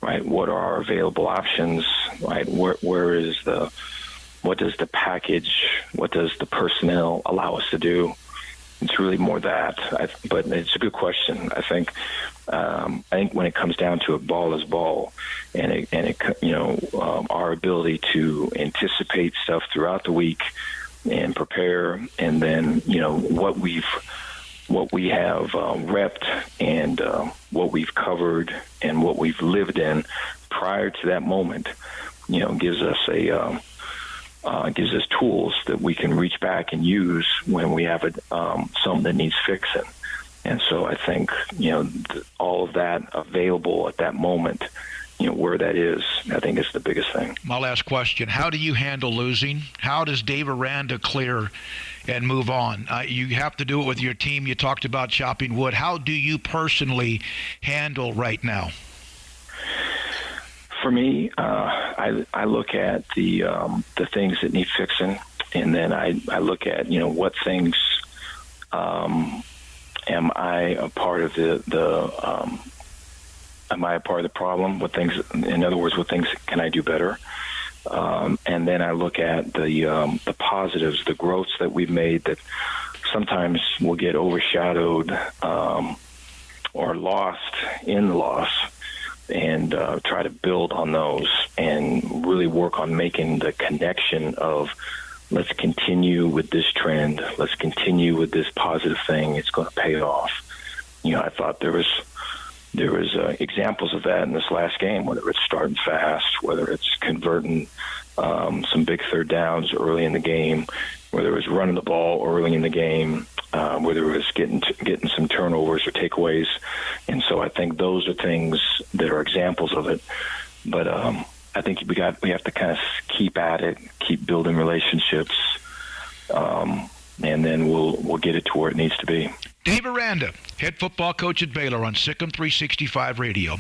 right? What are our available options, right? What does the package, what does the personnel allow us to do? It's really more that, but it's a good question. I think when it comes down to it, ball is ball, and our ability to anticipate stuff throughout the week and prepare, and then what we have repped and what we've covered and what we've lived in prior to that moment, gives us tools that we can reach back and use when we have something that needs fixing. And so I think all of that available at that moment, where that is, I think is the biggest thing. My last question: how do you handle losing? How does Dave Aranda clear and move on? You have to do it with your team. You talked about chopping wood. How do you personally handle right now? For me, I look at the things that need fixing, and then I look at what things am I a part of am I a part of the problem? What things, in other words, what things can I do better? And then I look at the positives, the growths that we've made that sometimes will get overshadowed or lost in the loss, and try to build on those and really work on making the connection of, let's continue with this trend, let's continue with this positive thing, it's going to pay off. I thought there was examples of that in this last game, whether it's starting fast, whether it's converting some big third downs early in the game, whether it was running the ball early in the game, whether it was getting some turnovers or takeaways. And so I think those are things that are examples of it. But I think we have to kind of keep at it, keep building relationships, and then we'll get it to where it needs to be. Dave Aranda, head football coach at Baylor on Sic'Em365 Radio.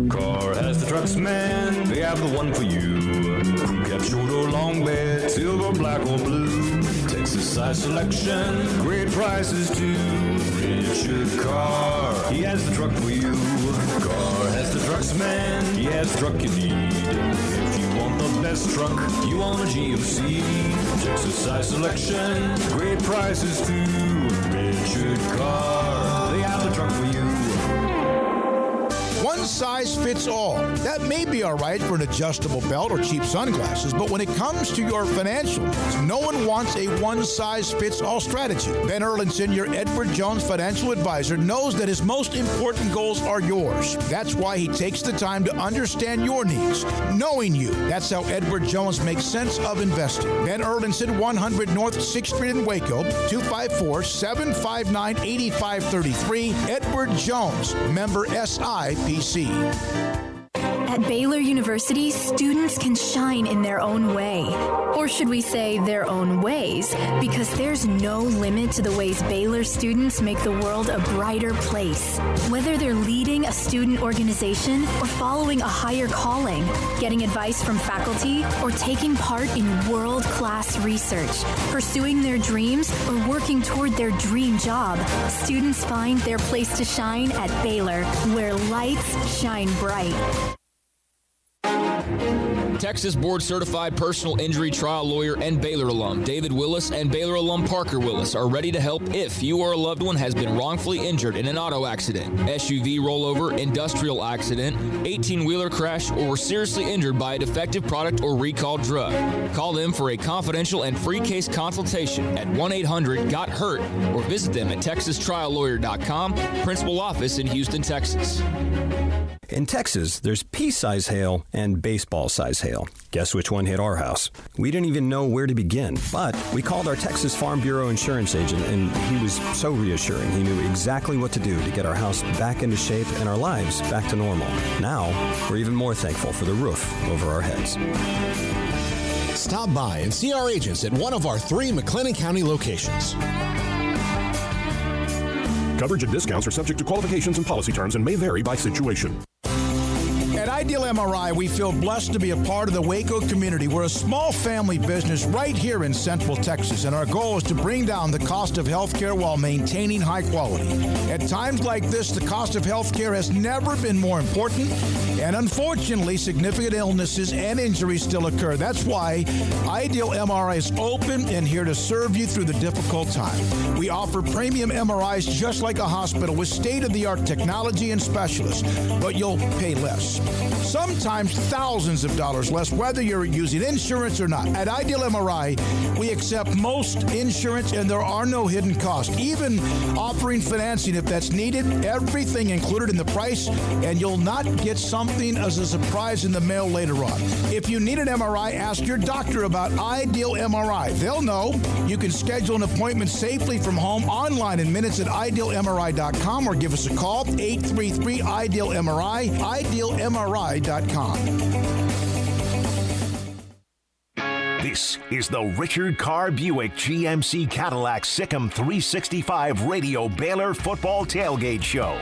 Car has the trucks, man. They have the one for you. Crew cab, short or long bed, silver, black or blue. Texas size selection, great prices too. Richard Carr, he has the truck for you. Carr has the trucks, man. He has the truck you need. If you want the best truck, you want a GMC. Texas size selection, great prices too. Richard Carr, they have the truck for you. One size fits all. That may be all right for an adjustable belt or cheap sunglasses, but when it comes to your financial needs, no one wants a one-size-fits-all strategy. Ben Erlinson, your Edward Jones financial advisor, knows that his most important goals are yours. That's why he takes the time to understand your needs, knowing you. That's how Edward Jones makes sense of investing. Ben Erlinson, 100 North 6th Street in Waco, 254-759-8533. Edward Jones, member SIPC. At Baylor University, students can shine in their own way. Or should we say their own ways? Because there's no limit to the ways Baylor students make the world a brighter place. Whether they're leading a student organization or following a higher calling, getting advice from faculty, or taking part in world-class research, pursuing their dreams, or working toward their dream job, students find their place to shine at Baylor, where lights shine bright. Texas board-certified personal injury trial lawyer and Baylor alum David Willis and Baylor alum Parker Willis are ready to help if you or a loved one has been wrongfully injured in an auto accident, SUV rollover, industrial accident, 18-wheeler crash, or were seriously injured by a defective product or recalled drug. Call them for a confidential and free case consultation at 1-800-GOT-HURT or visit them at texastriallawyer.com, principal office in Houston, Texas. In Texas, there's pea-size hail and baseball-size hail. Guess which one hit our house? We didn't even know where to begin, but we called our Texas Farm Bureau insurance agent, and he was so reassuring. He knew exactly what to do to get our house back into shape and our lives back to normal. Now, we're even more thankful for the roof over our heads. Stop by and see our agents at one of our 3 McLennan County locations. Coverage and discounts are subject to qualifications and policy terms and may vary by situation. At Ideal MRI, we feel blessed to be a part of the Waco community. We're a small family business right here in Central Texas, and our goal is to bring down the cost of healthcare while maintaining high quality. At times like this, the cost of healthcare has never been more important, and unfortunately, significant illnesses and injuries still occur. That's why Ideal MRI is open and here to serve you through the difficult time. We offer premium MRIs just like a hospital with state-of-the-art technology and specialists, but you'll pay less. Sometimes thousands of dollars less, whether you're using insurance or not. At Ideal MRI, we accept most insurance and there are no hidden costs, even offering financing if that's needed. Everything included in the price, and you'll not get something as a surprise in the mail later on. If you need an MRI, ask your doctor about Ideal MRI. They'll know. You can schedule an appointment safely from home online in minutes at idealmri.com or give us a call, 833-IDEAL-MRI, idealmri.com. This is the Richard Carr Buick GMC Cadillac Sic'Em365 Radio Baylor Football Tailgate Show.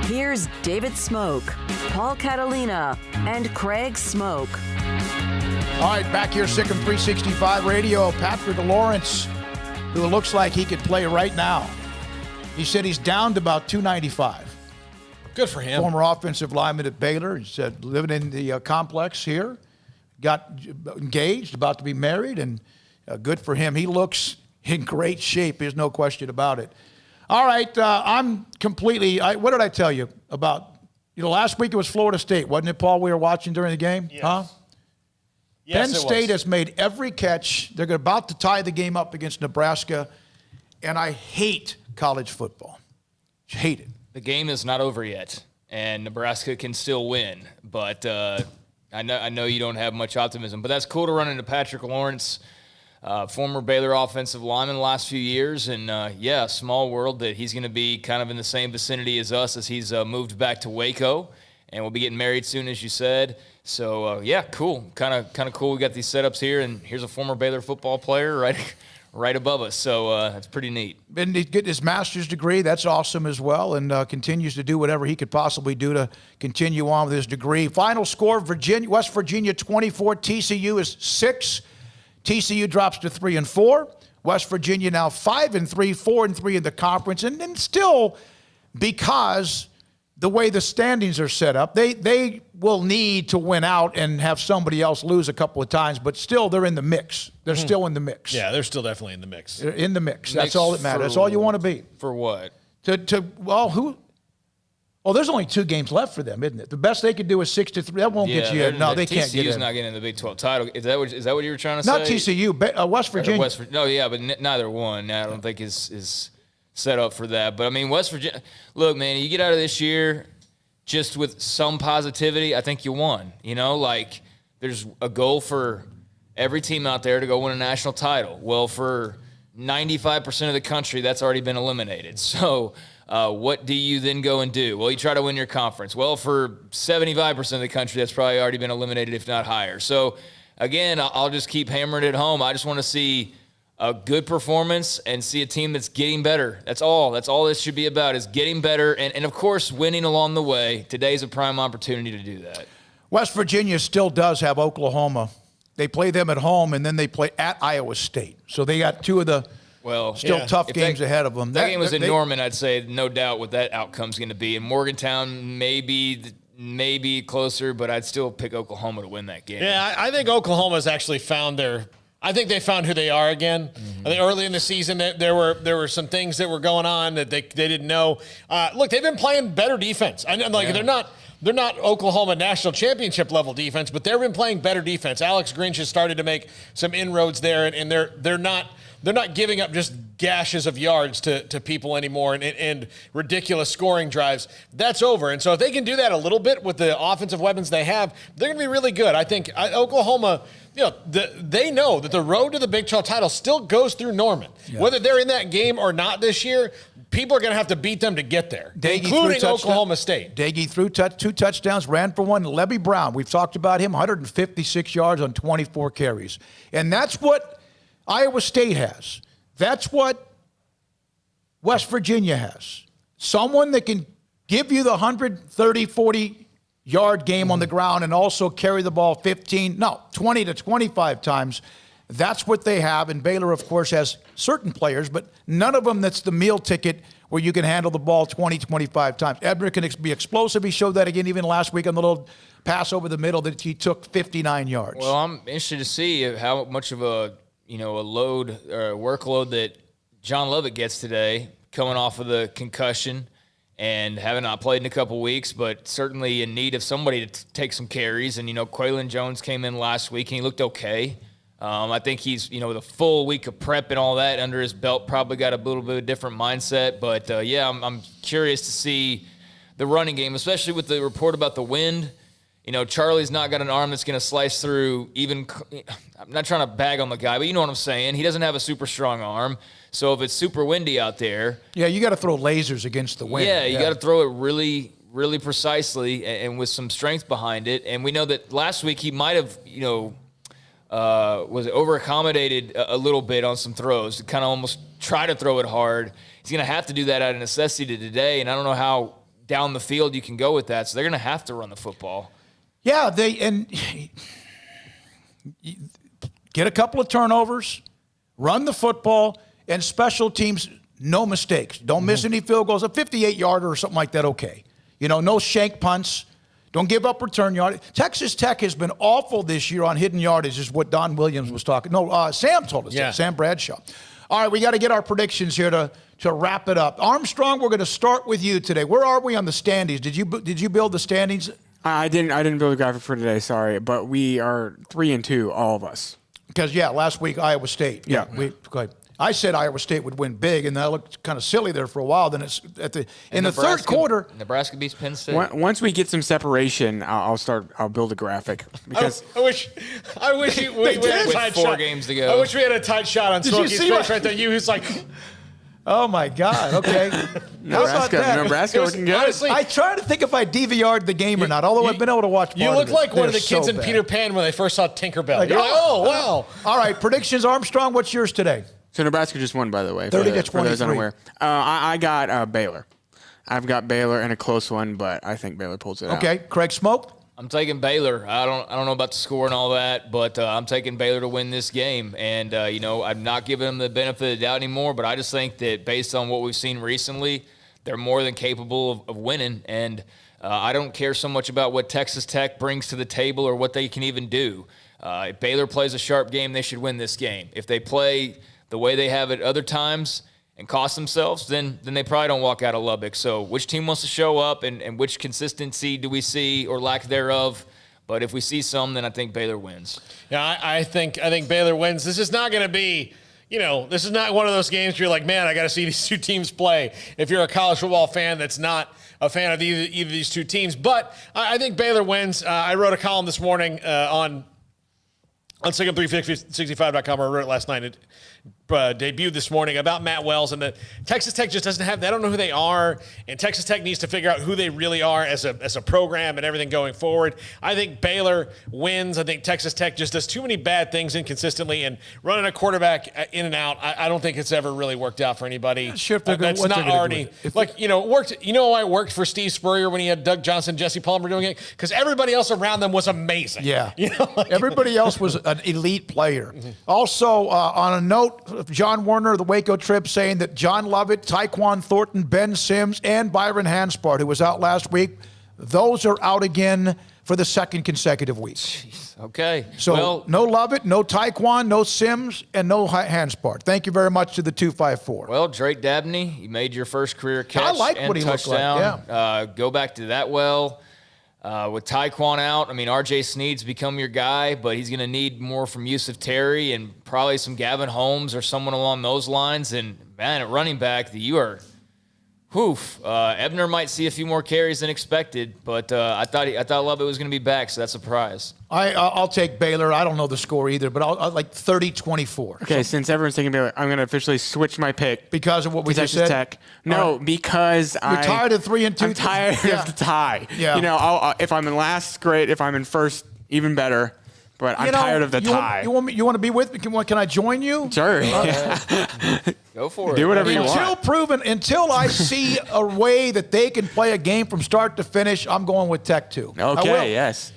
Here's David Smoke, Paul Catalina, and Craig Smoke. All right, back here, Sic'Em365 Radio. Patrick Lawrence, who looks like he could play right now. He said he's down to about 295. Good for him. Former offensive lineman at Baylor. He said living in the complex here. Got engaged, about to be married, and good for him. He looks in great shape. There's no question about it. All right, I'm completely what did I tell you about? Last week it was Florida State, wasn't it, Paul, we were watching during the game? Yes. Huh? Yes, Penn State has made every catch. They're about to tie the game up against Nebraska, and I hate college football. Hate it. The game is not over yet, and Nebraska can still win. But I know you don't have much optimism. But that's cool to run into Patrick Lawrence, former Baylor offensive lineman the last few years. And, small world that he's going to be kind of in the same vicinity as us as he's moved back to Waco. And we'll be getting married soon, as you said. So, cool. Kind of cool. We got these setups here, and here's a former Baylor football player right above us. So that's pretty neat. And he get his master's degree. That's awesome as well, and continues to do whatever he could possibly do to continue on with his degree. Final score, West Virginia 24, TCU is 6. TCU drops to 3-4. West Virginia now 5-3, 4-3 in the conference. And then still, because the way the standings are set up, they will need to win out and have somebody else lose a couple of times, but still they're in the mix. They're still in the mix. Yeah, they're still definitely in the mix. They're in the mix. That's all that matters. That's all you want to be. For what? Who? Well, there's only 2 games left for them, isn't it? The best they could do is 6-3. That won't get you in. No, they can't get in. TCU's not getting in the Big 12 title. Is that what you were trying to say? Not TCU, West Virginia. But neither one. I don't think is set up for that. But, I mean, West Virginia – look, man, you get out of this year just with some positivity, I think you won. There's a goal for every team out there to go win a national title. Well, for 95% of the country, that's already been eliminated. So what do you then go and do? Well, you try to win your conference. Well, for 75% of the country, that's probably already been eliminated, if not higher. So, again, I'll just keep hammering it home. I just want to see a good performance and see a team that's getting better. That's all this should be about, is getting better and of course, winning along the way. Today's a prime opportunity to do that. West Virginia still does have Oklahoma. They play them at home, and then they play at Iowa State. So they got 2 of the tough games ahead of them. That game was in Norman, I'd say no doubt what that outcome's going to be. And Morgantown maybe maybe closer, but I'd still pick Oklahoma to win that game. Yeah, I think Oklahoma's actually found I think they found who they are again. I think early in the season there were some things that were going on that they didn't know. Look, they've been playing better defense. They're not Oklahoma national championship level defense, but they've been playing better defense. Alex Grinch has started to make some inroads there, and they're not giving up just gashes of yards to people anymore and ridiculous scoring drives. That's over. And so if they can do that a little bit with the offensive weapons they have, they're going to be really good. I think Oklahoma, they know that the road to the Big 12 title still goes through Norman. Yeah. Whether they're in that game or not this year, people are going to have to beat them to get there, including Oklahoma State. Daggy threw 2 touchdowns, ran for 1. Levy Brown, we've talked about him, 156 yards on 24 carries. And that's what Iowa State has. That's what West Virginia has. Someone that can give you the 130, 40-yard game on the ground and also carry the ball 20 to 25 times. That's what they have. And Baylor, of course, has certain players, but none of them that's the meal ticket where you can handle the ball 20, 25 times. Ebner can be explosive. He showed that again even last week on the little pass over the middle that he took 59 yards. Well, I'm interested to see how much of a workload that John Lovett gets today, coming off of the concussion and having not played in a couple weeks, but certainly in need of somebody to take some carries. And, Quaylon Jones came in last week and he looked okay. I think he's, with a full week of prep and all that under his belt, probably got a little bit of a different mindset. But, I'm curious to see the running game, especially with the report about the wind. Charlie's not got an arm that's going to slice through even – I'm not trying to bag on the guy, but you know what I'm saying. He doesn't have a super strong arm. So if it's super windy out there – yeah, you got to throw lasers against the wind. Yeah, you got to throw it really, really precisely and with some strength behind it. And we know that last week he might have, was over-accommodated a little bit on some throws to kind of almost try to throw it hard. He's going to have to do that out of necessity today, and I don't know how down the field you can go with that. So they're going to have to run the football. Yeah, get a couple of turnovers, run the football, and special teams, no mistakes. Don't miss any field goals. A 58-yarder or something like that, okay. No shank punts. Don't give up return yard. Texas Tech has been awful this year on hidden yardage, is what Don Williams was talking. No, Sam told us that, Sam Bradshaw. All right, we got to get our predictions here to wrap it up. Armstrong, we're going to start with you today. Where are we on the standings? Did you build the standings? I didn't build a graphic for today, sorry, but we are 3-2, all of us. Because last week Iowa State. Yeah. Go ahead. I said Iowa State would win big, and that looked kind of silly there for a while. Then it's in the third quarter. Nebraska beats Penn State. Once we get some separation, I'll build a graphic because I wish we had a tight 4 games to go. I wish we had a tight shot on Smokey's face right there. Who's like. Oh, my God. Okay. Nebraska looking good. Honestly, I try to think if I DVR'd the game or not, although I've been able to watch You look like one of the kids in Peter Pan when they first saw Tinkerbell. You're like, oh, wow. All right, predictions, Armstrong, what's yours today? So Nebraska just won, by the way. 30 to 23. For those unaware. I got Baylor. I've got Baylor in a close one, but I think Baylor pulls it out. Okay. Craig Smoke? I'm taking Baylor. I don't know about the score and all that, but I'm taking Baylor to win this game. And, I'm not giving them the benefit of the doubt anymore, but I just think that based on what we've seen recently, they're more than capable of winning. And I don't care so much about what Texas Tech brings to the table or what they can even do. If Baylor plays a sharp game, they should win this game. If they play the way they have at other times and cost themselves, then they probably don't walk out of Lubbock. So which team wants to show up and which consistency do we see or lack thereof? But if we see some, then I think Baylor wins. Yeah, I think Baylor wins. This is not going to be, this is not one of those games where you're like, man, I got to see these two teams play. If you're a college football fan that's not a fan of either of these two teams. But I think Baylor wins. I wrote a column this morning on Sic'Em365.com. I wrote it last night. It debuted this morning about Matt Wells, and that Texas Tech just doesn't have. They don't know who they are, and Texas Tech needs to figure out who they really are as a program and everything going forward. I think Baylor wins. I think Texas Tech just does too many bad things inconsistently, and running a quarterback in and out. I don't think it's ever really worked out for anybody. That's not already worked. Why it worked for Steve Spurrier when he had Doug Johnson, Jesse Palmer doing it? Because everybody else around them was amazing. Yeah, everybody else was an elite player. Mm-hmm. Also, on a note of John Werner of the Waco Trib saying that John Lovett, Tyquan Thornton, Ben Sims, and Byron Hanspard, who was out last week, Those are out again for the second consecutive week. Jeez, okay. So no Lovett, no Taekwon, no Sims, and no Hanspart. Thank you very much to the 254. Well, Drake Dabney, you made your first career catch I like and what he touchdown. looked like, Go back to that well. With Taekwon out, I mean, R.J. Sneed's become your guy, but he's going to need more from Yusuf Terry and probably some Gavin Holmes or someone along those lines. And, man, at running back, you are – Ebner might see a few more carries than expected, but I thought Lovett was going to be back, so that's a surprise. I'll take Baylor. I don't know the score either, but I'll like 30-24. Okay, since everyone's taking Baylor, I'm going to officially switch my pick. Because of what we just said? Tech. No, because You're tired of 3 and 2? I'm tired of the tie. Yeah. You know, if I'm in last, great. If I'm in first, even better. But I'm tired of the tie. You want to be with me? Can I join you? Sure. Go for it. Do whatever you want. Until I see a way that they can play a game from start to finish, I'm going with Tech too. Okay, yes.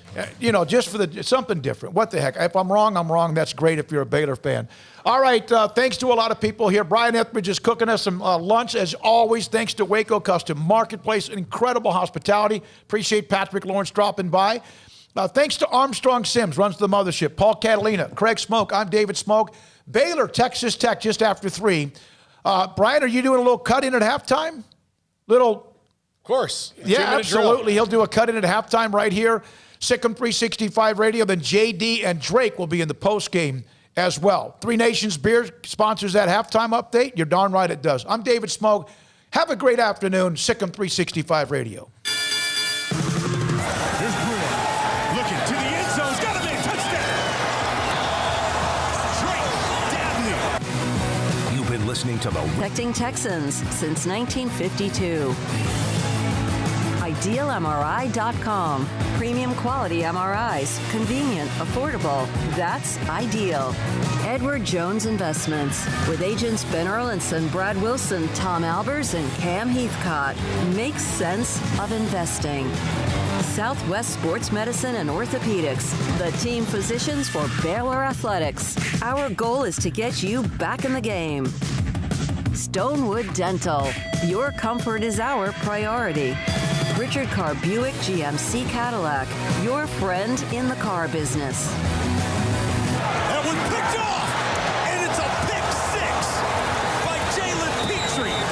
Just for something different. What the heck? If I'm wrong, I'm wrong. That's great if you're a Baylor fan. All right, thanks to a lot of people here. Brian Etheridge is cooking us some lunch, as always. Thanks to Waco Custom Marketplace. Incredible hospitality. Appreciate Patrick Lawrence dropping by. Thanks to Armstrong Sims, runs the mothership. Paul Catalina, Craig Smoke, I'm David Smoke. Baylor, Texas Tech, just after 3. Brian, are you doing a little cut-in at halftime? Of course. Yeah, absolutely. He'll do a cut-in at halftime right here. Sic'Em365 Radio. Then JD and Drake will be in the postgame as well. 3 Nations Beer sponsors that halftime update. You're darn right it does. I'm David Smoke. Have a great afternoon. Sic'Em365 Radio. Listening to the Protecting Texans since 1952. IdealMRI.com. Premium quality MRIs. Convenient, affordable. That's Ideal. Edward Jones Investments. With agents Ben Erlinson, Brad Wilson, Tom Albers, and Cam Heathcott. Makes sense of investing. Southwest Sports Medicine and Orthopedics, the team physicians for Baylor Athletics. Our goal is to get you back in the game. Stonewood Dental, your comfort is our priority. Richard Carr Buick GMC Cadillac, your friend in the car business. That one picked off, and it's a pick 6 by Jalen Petrie.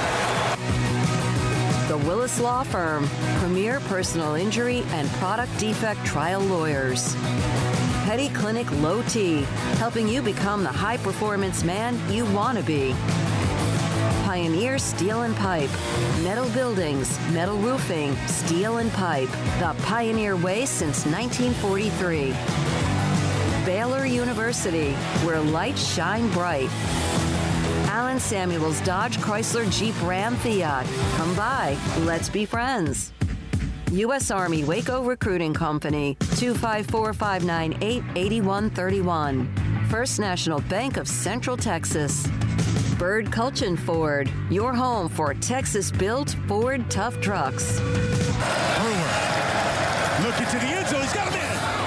The Willis Law Firm, premier personal injury and product defect trial lawyers. Petty Clinic Low T, helping you become the high-performance man you want to be. Pioneer Steel and Pipe, metal buildings, metal roofing, steel and pipe, the Pioneer way since 1943. Baylor University, where lights shine bright. Allen Samuels Dodge Chrysler Jeep Ram Fiat. Come by, let's be friends. U.S. Army Waco Recruiting Company, 254-598-8131. First National Bank of Central Texas. Bird Culchin Ford, your home for Texas-built Ford tough trucks. Brewer, looking to the end zone, he's got a man.